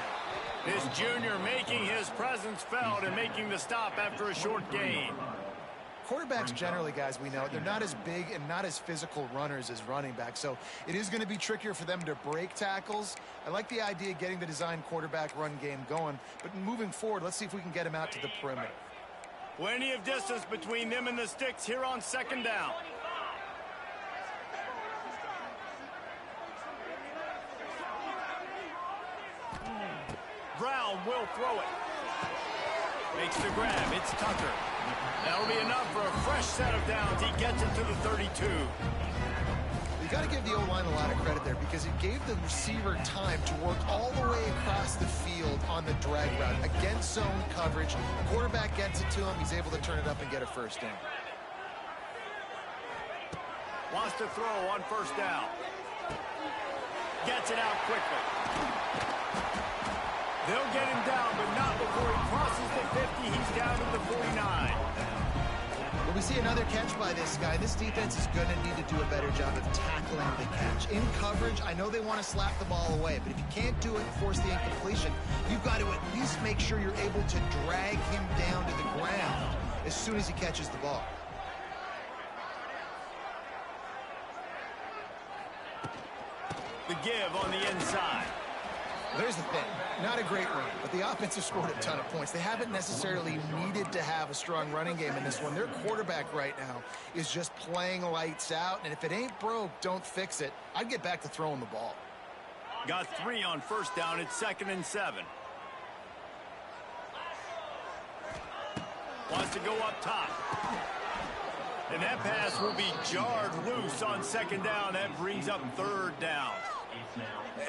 This junior making his presence felt and making the stop after a short gain. Quarterbacks generally, guys, we know, they're not as big and not as physical runners as running backs, so it is going to be trickier for them to break tackles. I like the idea of getting the design quarterback run game going, but moving forward, let's see if we can get him out to the perimeter. Plenty of distance between them and the sticks here on 2nd down. Brown will throw it. Makes the grab. It's Tucker. That'll be enough for a fresh set of downs. He gets it to the 32. You got to give the O-line a lot of credit there because it gave the receiver time to work all the way across the field on the drag route against zone coverage. Quarterback gets it to him. He's able to turn it up and get a first down. Wants to throw on first down. Gets it out quickly. They'll get him down, but not before he crosses the 50. He's down to the 49. Well, we see another catch by this guy. This defense is going to need to do a better job of tackling the catch. In coverage, I know they want to slap the ball away, but if you can't do it and force the incompletion, you've got to at least make sure you're able to drag him down to the ground as soon as he catches the ball. The give on the inside. There's the thing. Not a great run, but the offense has scored a ton of points. They haven't necessarily needed to have a strong running game in this one. Their quarterback right now is just playing lights out, and if it ain't broke, don't fix it. I'd get back to throwing the ball. Got 3 on first down. It's 2nd and 7. Wants to go up top. And that pass will be jarred loose on 2nd down. That brings up 3rd down.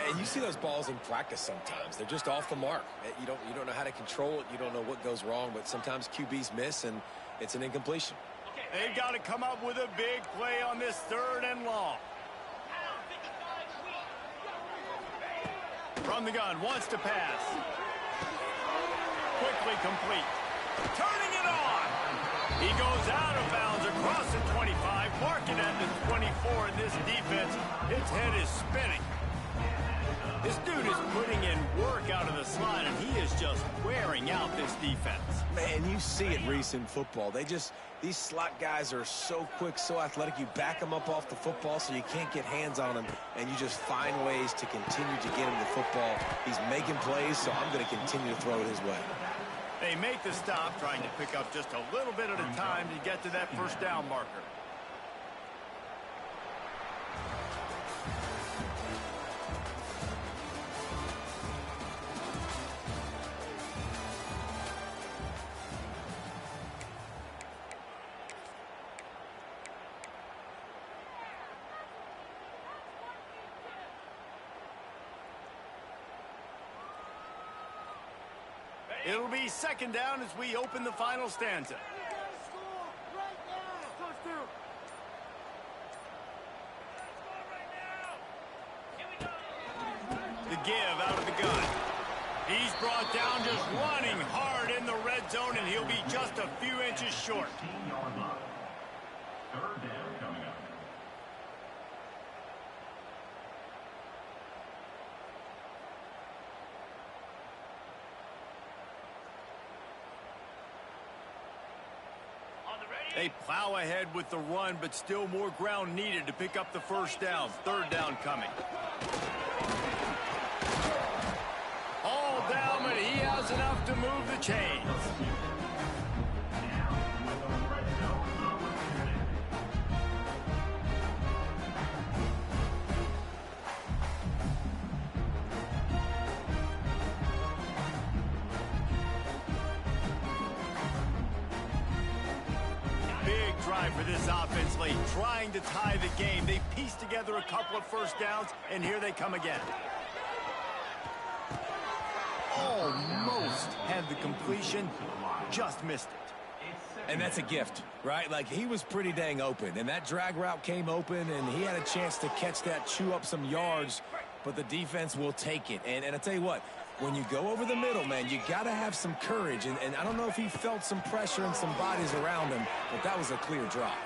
And you see those balls in practice sometimes. They're just off the mark. You don't know how to control it. You don't know what goes wrong, but sometimes QBs miss, and it's an incompletion. They've got to come up with a big play on this 3rd and long. From the gun, wants to pass. Quickly complete. Turning it on. He goes out of bounds across the 25, marking at the 24, and this defense, its head is spinning. This dude is putting in work out of the slot, and he is just wearing out this defense. Man, you see it, Reese, in football. These slot guys are so quick, so athletic. You back them up off the football so you can't get hands on them, and you just find ways to continue to get him the football. He's making plays, so I'm going to continue to throw it his way. They make the stop, trying to pick up just a little bit at a time to get to that first down marker. It'll be 2nd down as we open the final stanza. The give out of the gun. He's brought down just running hard in the red zone, and he'll be just a few inches short. 15-yard line. 3rd down coming up. They plow ahead with the run, but still more ground needed to pick up the first down. 3rd down coming. All down, but he has enough to move the chains. For this offense late, trying to tie the game. They pieced together a couple of first downs, and here they come again. Almost had the completion, just missed it. And that's a gift, right? Like, he was pretty dang open, and that drag route came open, and he had a chance to catch that, chew up some yards, but the defense will take it. And I tell you what, when you go over the middle, man, you got to have some courage. And I don't know if he felt some pressure and some bodies around him, but that was a clear drop.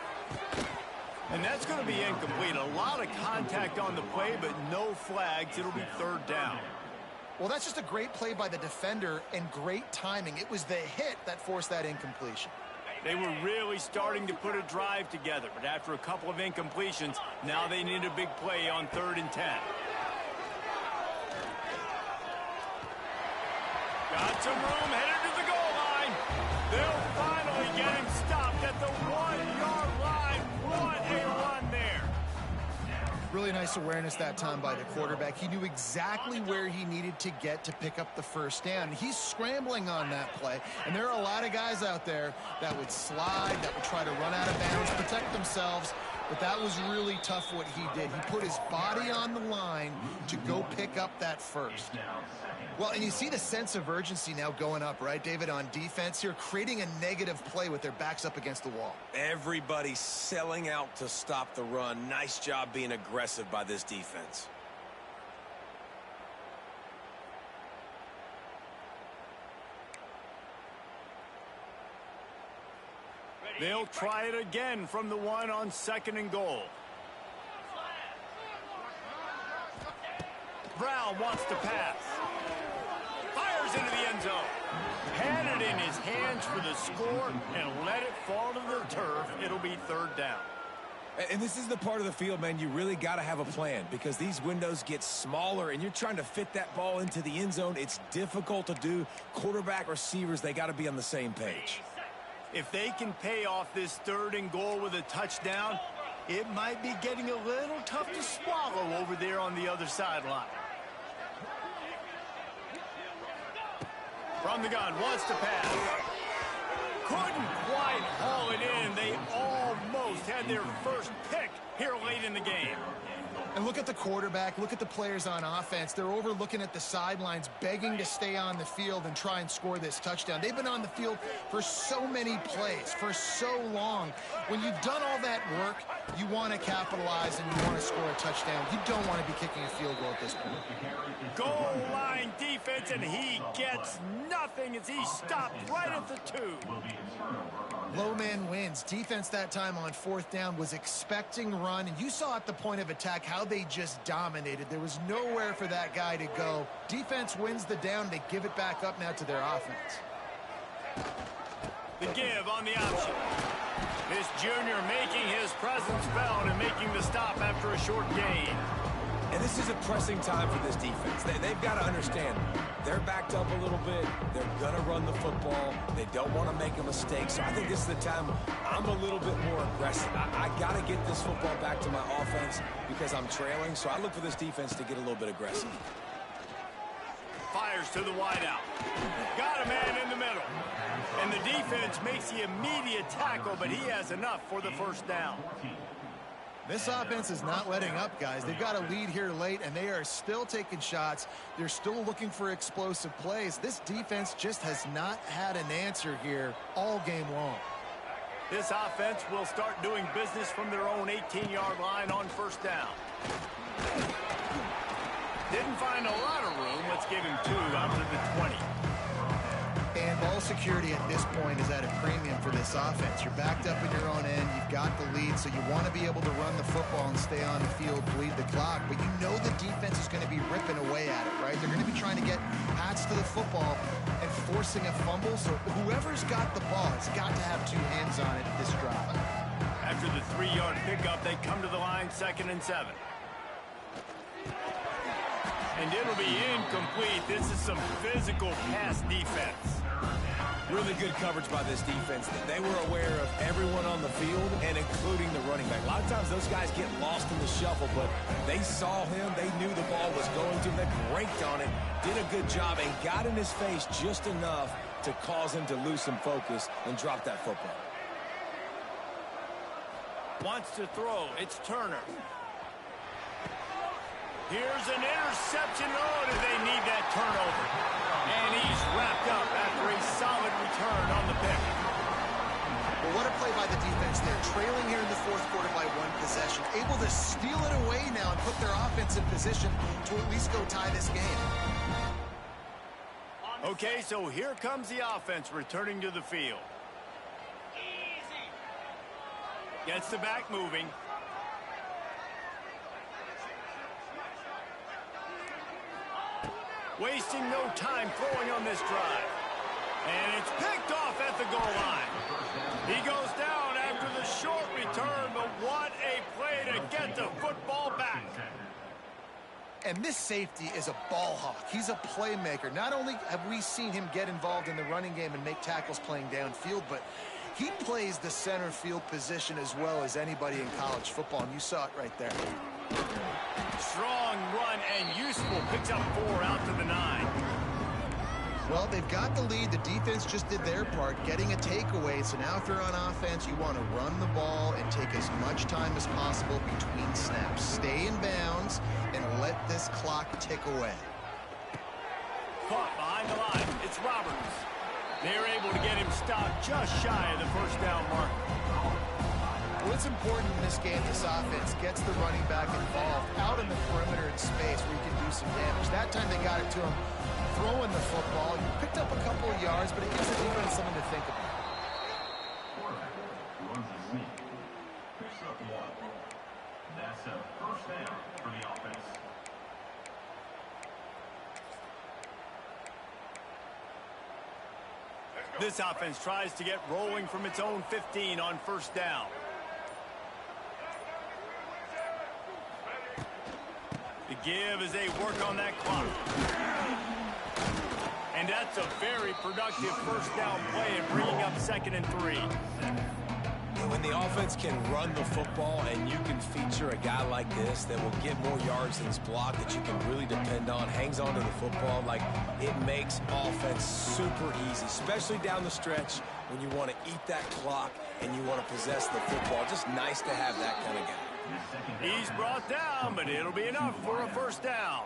And that's going to be incomplete. A lot of contact on the play, but no flags. It'll be 3rd down. Well, that's just a great play by the defender and great timing. It was the hit that forced that incompletion. They were really starting to put a drive together, but after a couple of incompletions, now they need a big play on 3rd and 10. Got some room, headed to the goal line. They'll finally get him stopped at the 1-yard line. What a run there. Really nice nice awareness that time by the quarterback. He knew exactly where he needed to get to pick up the first down. He's scrambling on that play, and there are a lot of guys out there that would slide, that would try to run out of bounds, protect themselves, but that was really tough what he did. He put his body on the line to go pick up that first. Well, and you see the sense of urgency now going up, right, David, on defense here, creating a negative play with their backs up against the wall. Everybody's selling out to stop the run. Nice job being aggressive by this defense. They'll try it again from the 1 on 2nd and goal. Brown wants to pass. Fires into the end zone. Had it in his hands for the score and let it fall to the turf. It'll be 3rd down. And this is the part of the field, man, you really got to have a plan because these windows get smaller and you're trying to fit that ball into the end zone. It's difficult to do. Quarterback, receivers, they got to be on the same page. If they can pay off this 3rd and goal with a touchdown, it might be getting a little tough to swallow over there on the other sideline. From the gun, wants to pass. Couldn't quite haul it in. They almost had their first pick here late in the game. And look at the quarterback, look at the players on offense. They're over looking at the sidelines, begging to stay on the field and try and score this touchdown. They've been on the field for so many plays, for so long. When you've done all that work, you want to capitalize and you want to score a touchdown. You don't want to be kicking a field goal at this point. Goal line defense, and he gets nothing as he stopped right at the 2. Low man wins. Defense that time on 4th down was expecting run, and you saw at the point of attack how they just dominated. There was nowhere for that guy to go. Defense wins the down. They give it back up now to their offense. The give on the option. This junior making his presence felt and making the stop after a short gain. And this is a pressing time for this defense. They've got to understand, they're backed up a little bit. They're going to run the football. They don't want to make a mistake. So I think this is the time I'm a little bit more aggressive. I got to get this football back to my offense because I'm trailing. So I look for this defense to get a little bit aggressive. Fires to the wideout. Got a man in the middle. And the defense makes the immediate tackle, but he has enough for the first down. This offense is not letting up, guys. They've got a lead here late, and they are still taking shots. They're still looking for explosive plays. This defense just has not had an answer here all game long. This offense will start doing business from their own 18-yard line on 1st down. Didn't find a lot of room. Let's give him 2 out to the 20. And ball security at this point is at a premium for this offense. You're backed up in your own end. You've got the lead, so you want to be able to run the football and stay on the field, bleed the clock. But you know the defense is going to be ripping away at it, right? They're going to be trying to get hats to the football and forcing a fumble. So whoever's got the ball has got to have 2 hands on it this drive. After the 3-yard pickup, they come to the line 2nd and 7. And it'll be incomplete. This is some physical pass defense. Really good coverage by this defense. They were aware of everyone on the field and including the running back. A lot of times those guys get lost in the shuffle, but they saw him. They knew the ball was going to them. They braked on it, did a good job, and got in his face just enough to cause him to lose some focus and drop that football. Wants to throw. It's Turner. Here's an interception. Oh, do they need that turnover? And he's wrapped up after a solid return on the pick. Well, what a play by the defense there. Trailing here in the 4th quarter by 1 possession. Able to steal it away now and put their offense in position to at least go tie this game. Okay, so here comes the offense returning to the field. Gets the back moving. Wasting no time throwing on this drive. And it's picked off at the goal line. He goes down after the short return, but what a play to get the football back. And this safety is a ball hawk. He's a playmaker. Not only have we seen him get involved in the running game and make tackles playing downfield, but He plays the center field position as well as anybody in college football, and you saw it right there. Strong run and useful. Picks up 4 out to the 9. Well, they've got the lead. The defense just did their part, getting a takeaway. So now if you're on offense, you want to run the ball and take as much time as possible between snaps. Stay in bounds and let this clock tick away. Caught behind the line. It's Roberts. They're able to get him stopped just shy of the first down mark. Well, it's important in this game this offense gets the running back involved out in the perimeter in space where you can do some damage. That time they got it to him throwing the football. He picked up a couple of yards, but it gives the defense something to think about. Quarterback runs a sneak. Picks up 1. That's a first down for the offense. This offense tries to get rolling from its own 15 on first down. The give as they work on that clock. And that's a very productive first down play and bringing up 2nd and 3. When the offense can run the football and you can feature a guy like this that will get more yards than his block that you can really depend on, hangs onto the football, like it makes offense super easy, especially down the stretch when you want to eat that clock and you want to possess the football. Just nice to have that kind of guy. He's brought down, but it'll be enough for a first down.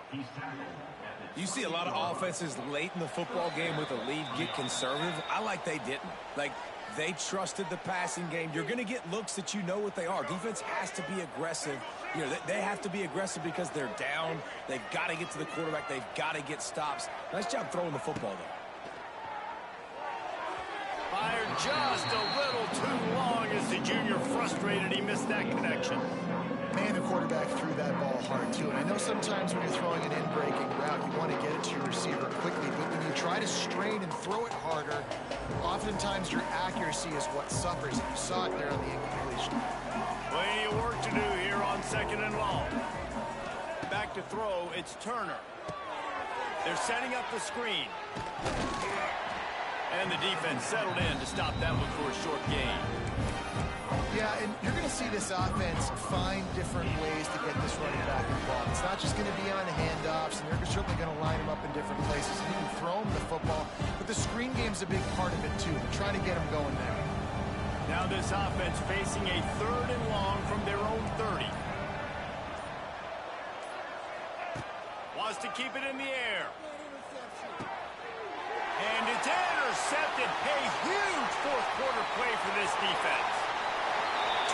You see a lot of offenses late in the football game with a lead get conservative. I like they didn't. Like, they trusted the passing game. You're going to get looks that you know what they are. Defense has to be aggressive. You know, they have to be aggressive because they're down. They've got to get to the quarterback. They've got to get stops. Nice job throwing the football, though. Fired just a little too long as the junior frustrated. He missed that connection. Man, the quarterback threw that ball hard, too. And I know sometimes when you're throwing an in-breaking route, you want to get it to your receiver quickly. But when you try to strain and throw it harder, oftentimes your accuracy is what suffers. And you saw it there on the incompletion. Plenty of work to do here on 2nd and long. Back to throw, it's Turner. They're setting up the screen. And the defense settled in to stop that one for a short gain. Yeah, and you're going to see this offense find different ways to get this running back involved. It's not just going to be on handoffs, and they're certainly going to line him up in different places. And you can throw him the football, but the screen game's a big part of it, too. They're trying to get him going there. Now this offense facing a 3rd and long from their own 30. Wants to keep it in the air. And it's intercepted. A huge fourth-quarter play for this defense.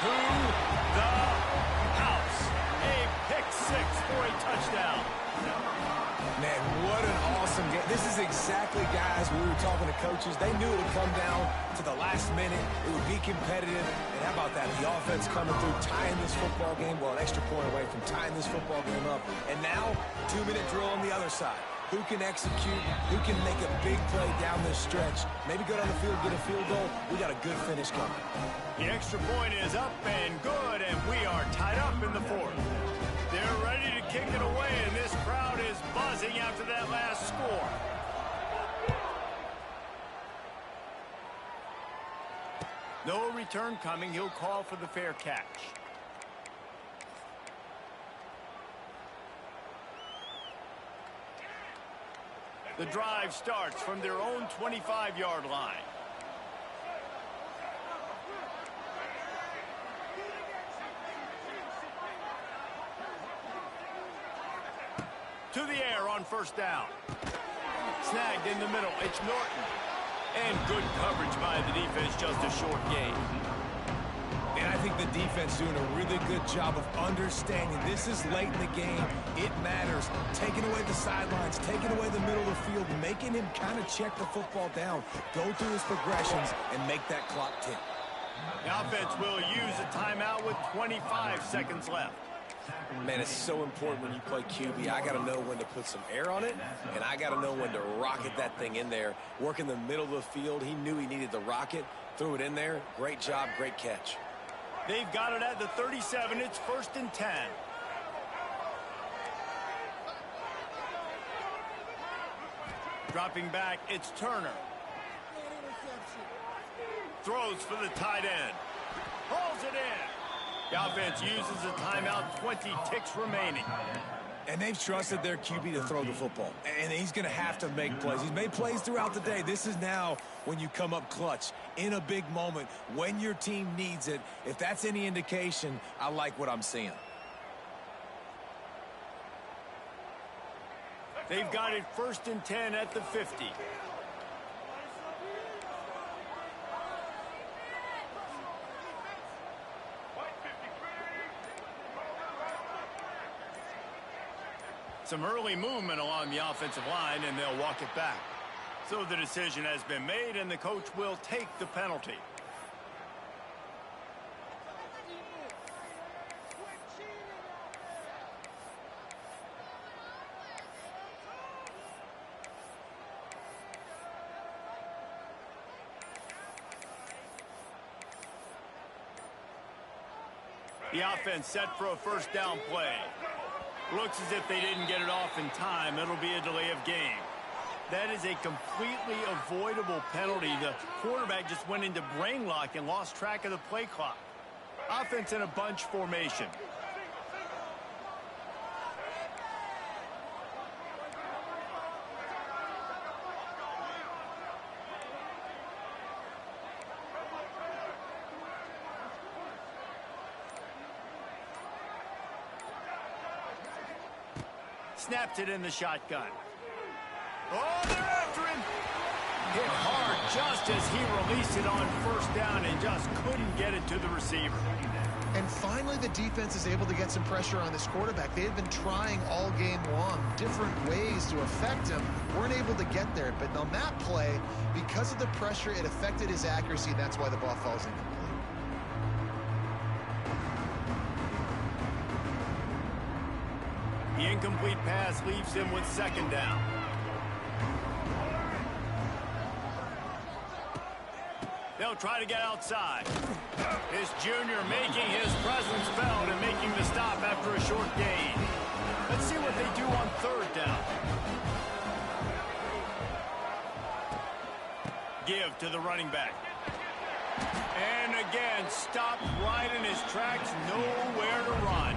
To the house. A pick-6 for a touchdown. Man, what an awesome game. This is exactly, guys, we were talking to coaches. They knew it would come down to the last minute. It would be competitive. And how about that? The offense coming through, tying this football game. Well, an extra point away from tying this football game up. And now, 2-minute drill on the other side. Who can execute? Who can make a big play down this stretch? Maybe go down the field, get a field goal. We got a good finish coming. The extra point is up and good, and we are tied up in the 4th. They're ready to kick it away, and this crowd is buzzing after that last score. No return coming. He'll call for the fair catch. The drive starts from their own 25-yard line. To the air on first down. Snagged in the middle. It's Norton. And good coverage by the defense, just a short gain. And I think the defense doing a really good job of understanding this is late in the game. It matters. Taking away the sidelines, taking away the middle of the field, making him kind of check the football down, go through his progressions, and make that clock tick. The offense will use a timeout with 25 seconds left. Man, it's so important when you play QB. I got to know when to put some air on it, and I got to know when to rocket that thing in there. Work in the middle of the field. He knew he needed the rocket, threw it in there. Great job, great catch. They've got it at the 37. It's 1st and 10. Dropping back, it's Turner. Throws for the tight end. Pulls it in. The offense uses a timeout, 20 ticks remaining. And they've trusted their QB to throw the football. And he's going to have to make plays. He's made plays throughout the day. This is now when you come up clutch in a big moment when your team needs it. If that's any indication, I like what I'm seeing. They've got it 1st and 10 at the 50. Some early movement along the offensive line, and they'll walk it back. So the decision has been made, and the coach will take the penalty. The offense set for a 1st down play. Looks as if they didn't get it off in time. It'll be a delay of game. That is a completely avoidable penalty. The quarterback just went into brain lock and lost track of the play clock. Offense in a bunch formation. Snapped it in the shotgun. Oh, they're after him. Hit hard just as he released it on 1st down and just couldn't get it to the receiver. And finally, the defense is able to get some pressure on this quarterback. They had been trying all game long, different ways to affect him. Weren't able to get there. But on that play, because of the pressure, it affected his accuracy, and that's why the ball falls incomplete. The incomplete pass leaves him with 2nd down. They'll try to get outside. This junior making his presence felt and making the stop after a short gain. Let's see what they do on 3rd down. Give to the running back. And again, stopped right in his tracks, nowhere to run.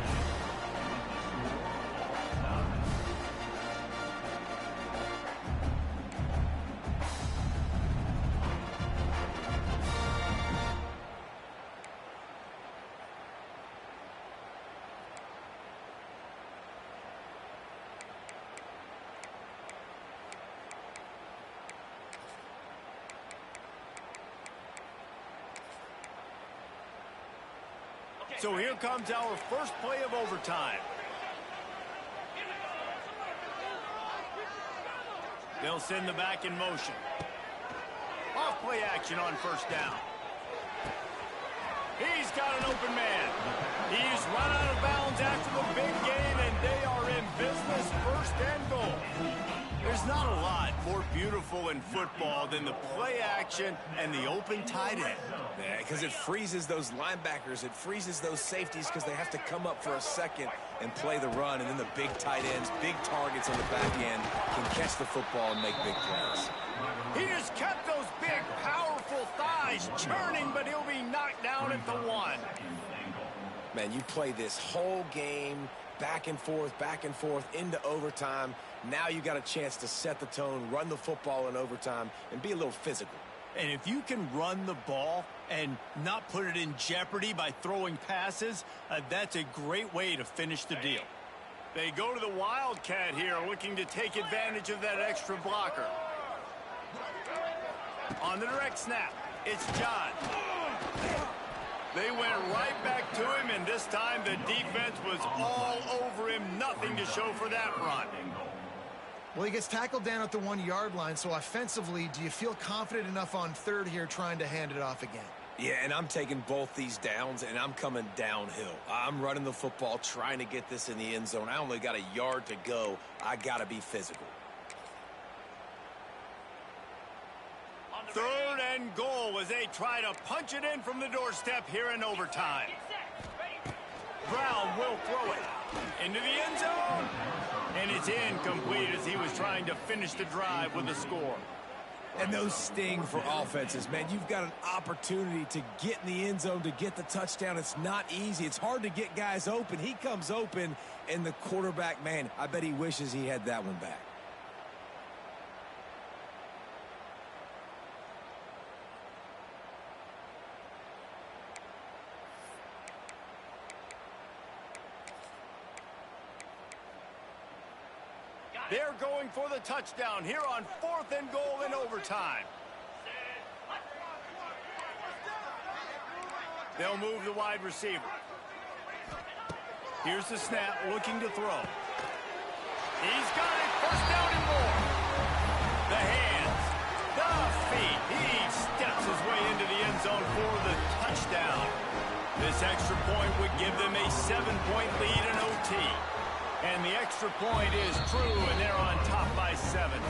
So here comes our first play of overtime. They'll send the back in motion. Off play action on 1st down. He's got an open man. He's run out of bounds after the big gain, and they are in business, 1st and goal. There's not a lot more beautiful in football than the play action and the open tight end. Yeah, because it freezes those linebackers. It freezes those safeties because they have to come up for a second and play the run. And then the big tight ends, big targets on the back end can catch the football and make big plays. He just kept those big, powerful thighs churning, but he'll be knocked down at the 1. Man, you play this whole game back and forth into overtime. Now you got a chance to set the tone, run the football in overtime, and be a little physical. And if you can run the ball and not put it in jeopardy by throwing passes, that's a great way to finish the deal. They go to the Wildcat here, looking to take advantage of that extra blocker. On the direct snap, it's John. They went right back to him, and this time the defense was all over him. Nothing to show for that run. Well, he gets tackled down at the 1-yard line, so offensively, do you feel confident enough on 3rd here trying to hand it off again? Yeah, and I'm taking both these downs, and I'm coming downhill. I'm running the football, trying to get this in the end zone. I only got a yard to go. I got to be physical. 3rd and goal as they try to punch it in from the doorstep here in overtime. Brown will throw it into the end zone. And it's incomplete as he was trying to finish the drive with a score. And those sting for offenses, man. You've got an opportunity to get in the end zone, to get the touchdown. It's not easy. It's hard to get guys open. He comes open, and the quarterback, man, I bet he wishes he had that one back. They're going for the touchdown here on 4th and goal in overtime. They'll move the wide receiver. Here's the snap, looking to throw. He's got it, 1st down and more. The hands, the feet. He steps his way into the end zone for the touchdown. This extra point would give them a 7-point lead in OT. And the extra point is true, and they're on top by 7.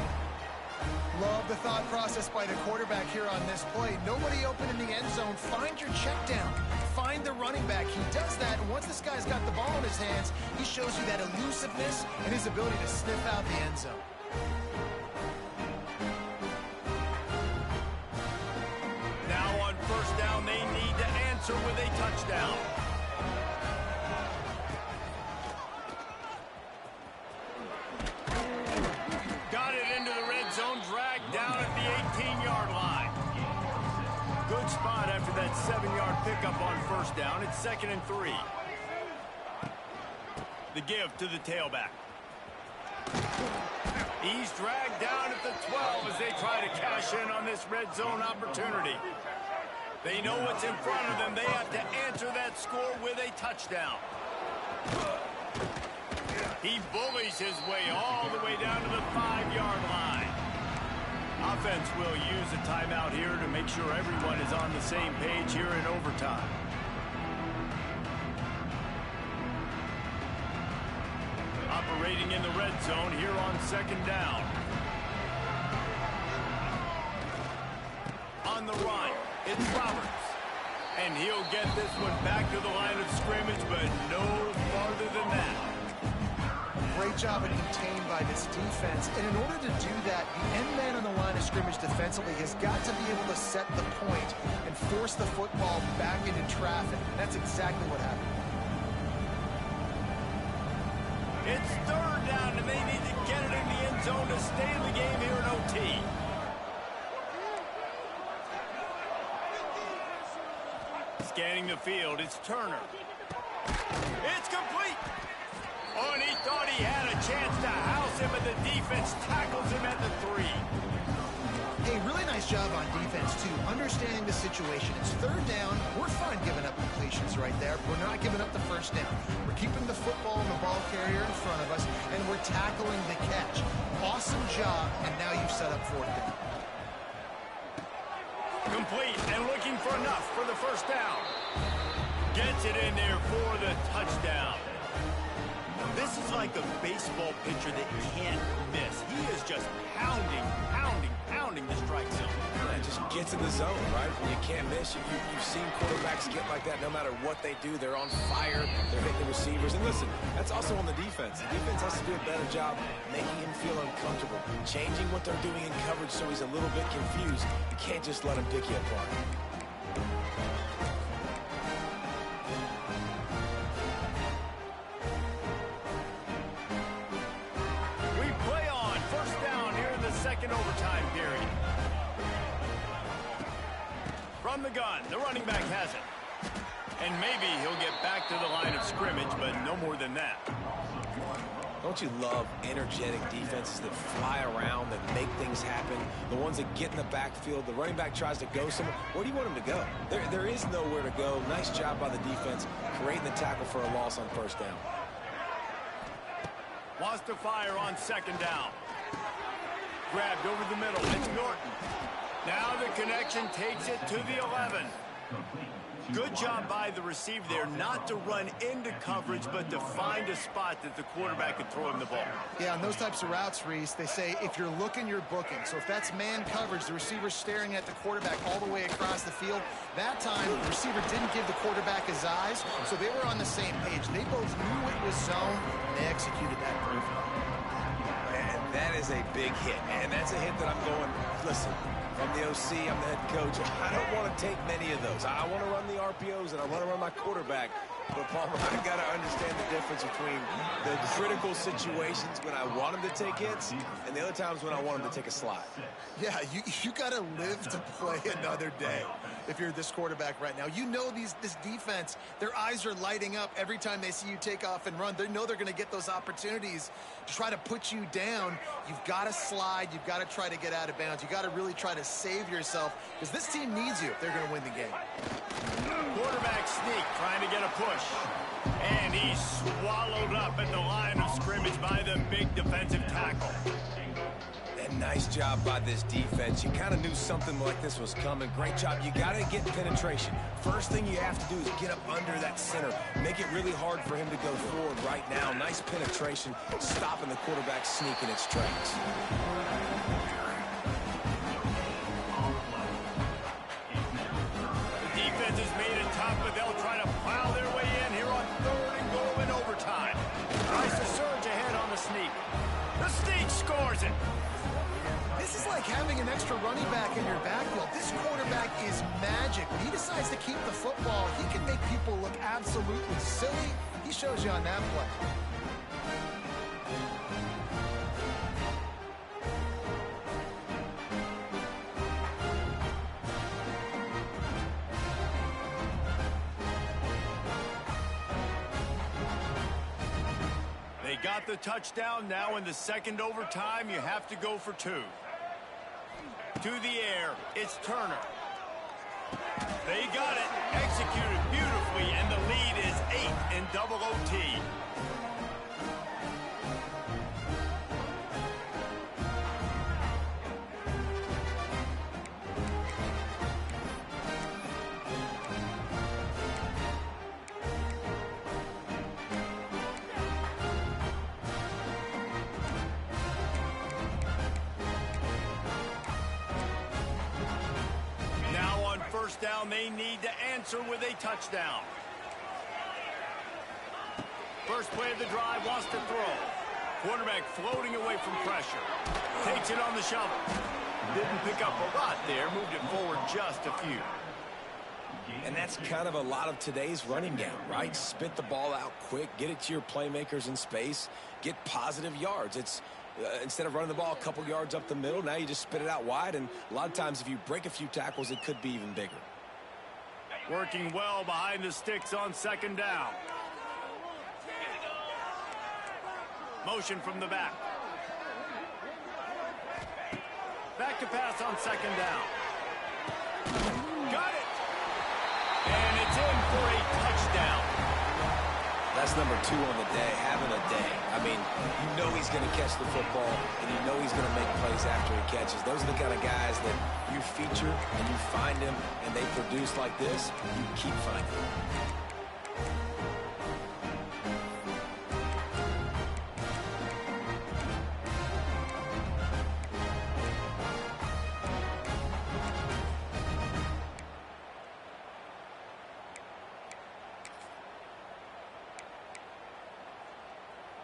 Love the thought process by the quarterback here on this play. Nobody open in the end zone. Find your check down. Find the running back. He does that, and once this guy's got the ball in his hands, he shows you that elusiveness and his ability to sniff out the end zone. Now on 1st down, they need to answer with a touchdown. Got it into the red zone, dragged down at the 18-yard line. Good spot after that 7-yard pickup on 1st down. It's 2nd and 3. The give to the tailback. He's dragged down at the 12 as they try to cash in on this red zone opportunity. They know what's in front of them. They have to answer that score with a touchdown. He bullies his way all the way down to the 5-yard line. Offense will use a timeout here to make sure everyone is on the same page here in overtime. Operating in the red zone here on 2nd down. On the run, it's Roberts. And he'll get this one back to the line of scrimmage, but no farther than that. Great job of contained by this defense. And in order to do that, the end man on the line of scrimmage defensively has got to be able to set the point and force the football back into traffic. That's exactly what happened. It's 3rd down, and they need to get it in the end zone to stay in the game here in OT. Scanning the field, it's Turner. It's complete. Oh, and he thought he had a chance to house him, but the defense tackles him at the 3. Hey, really nice job on defense, too. Understanding the situation. It's 3rd down. We're fine giving up completions right there. We're not giving up the 1st down. We're keeping the football and the ball carrier in front of us, and we're tackling the catch. Awesome job, and now you've set up 4th down. Complete and looking for enough for the 1st down. Gets it in there for the touchdown. This is like a baseball pitcher that can't miss. He is just pounding the strike zone. Yeah, just gets in the zone, right? When you can't miss, you've seen quarterbacks get like that no matter what they do. They're on fire. They're hitting the receivers. And listen, that's also on the defense. The defense has to do a better job making him feel uncomfortable, changing what they're doing in coverage so he's a little bit confused. You can't just let him pick you apart. Overtime period. From the gun, the running back has it. And maybe he'll get back to the line of scrimmage, but no more than that. Don't you love energetic defenses that fly around, that make things happen? The ones that get in the backfield, the running back tries to go somewhere. Where do you want him to go? There is nowhere to go. Nice job by the defense, creating the tackle for a loss on 1st down. Wants to fire on 2nd down. Grabbed over the middle. It's Norton. Now the connection takes it to the 11. Good job by the receiver there not to run into coverage, but to find a spot that the quarterback could throw him the ball. Yeah, on those types of routes, Reese, they say if you're looking, you're booking. So if that's man coverage, the receiver's staring at the quarterback all the way across the field. That time, the receiver didn't give the quarterback his eyes, so they were on the same page. They both knew it was zone, and they executed that perfectly. And that is a big hit, and that's a hit that I'm going, listen, from the OC, I'm the head coach. I don't want to take many of those. I want to run the RPOs, and I want to run my quarterback. But, Palmer, I've got to understand the difference between the critical situations when I want him to take hits and the other times when I want him to take a slide. Yeah, you got to live to play another day if you're this quarterback right now. You know this defense, their eyes are lighting up every time they see you take off and run. They know they're going to get those opportunities to try to put you down. You've got to slide. You've got to try to get out of bounds. You've got to really try to save yourself because this team needs you if they're going to win the game. Quarterback sneak trying to get a push. And he's swallowed up at the line of scrimmage by the big defensive tackle. And nice job by this defense. You kind of knew something like this was coming. Great job. You got to get penetration. First thing you have to do is get up under that center. Make it really hard for him to go forward right now. Nice penetration, stopping the quarterback sneak in its tracks. The defense has made it tough, but they'll try to plow their way in here on 3rd and goal in overtime. Tries to surge ahead on the sneak. The sneak scores it. This is like having an extra running back in your backfield. This quarterback is magic. When he decides to keep the football, he can make people look absolutely silly. He shows you on that play. They got the touchdown. Now in the 2nd overtime, you have to go for 2. To the air, it's Turner. They got it, executed beautifully, and the lead is 8 in double OT. First down, they need to answer with a touchdown. First play of the drive, wants to throw. Quarterback floating away from pressure. Takes it on the shovel. Didn't pick up a lot there, moved it forward just a few. And that's kind of a lot of today's running game, right? Spit the ball out quick, get it to your playmakers in space, get positive yards. It's instead of running the ball a couple yards up the middle, now you just spit it out wide, and a lot of times if you break a few tackles, it could be even bigger. Working well behind the sticks on 2nd down. Motion from the back. Back to pass on 2nd down. Got it! And it's in for a touchdown. That's number 2 on the day, having a day. I mean, you know he's going to catch the football, and you know he's going to make plays after he catches. Those are the kind of guys that you feature, and you find them, and they produce like this, you keep finding them.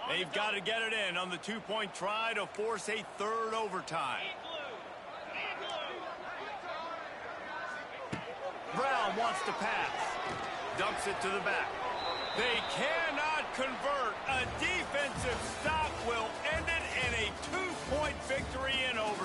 They've got to get it in on the 2-point try to force a 3rd overtime. Brown wants to pass. Dumps it to the back. They cannot convert. A defensive stop will end it in a 2-point victory in overtime.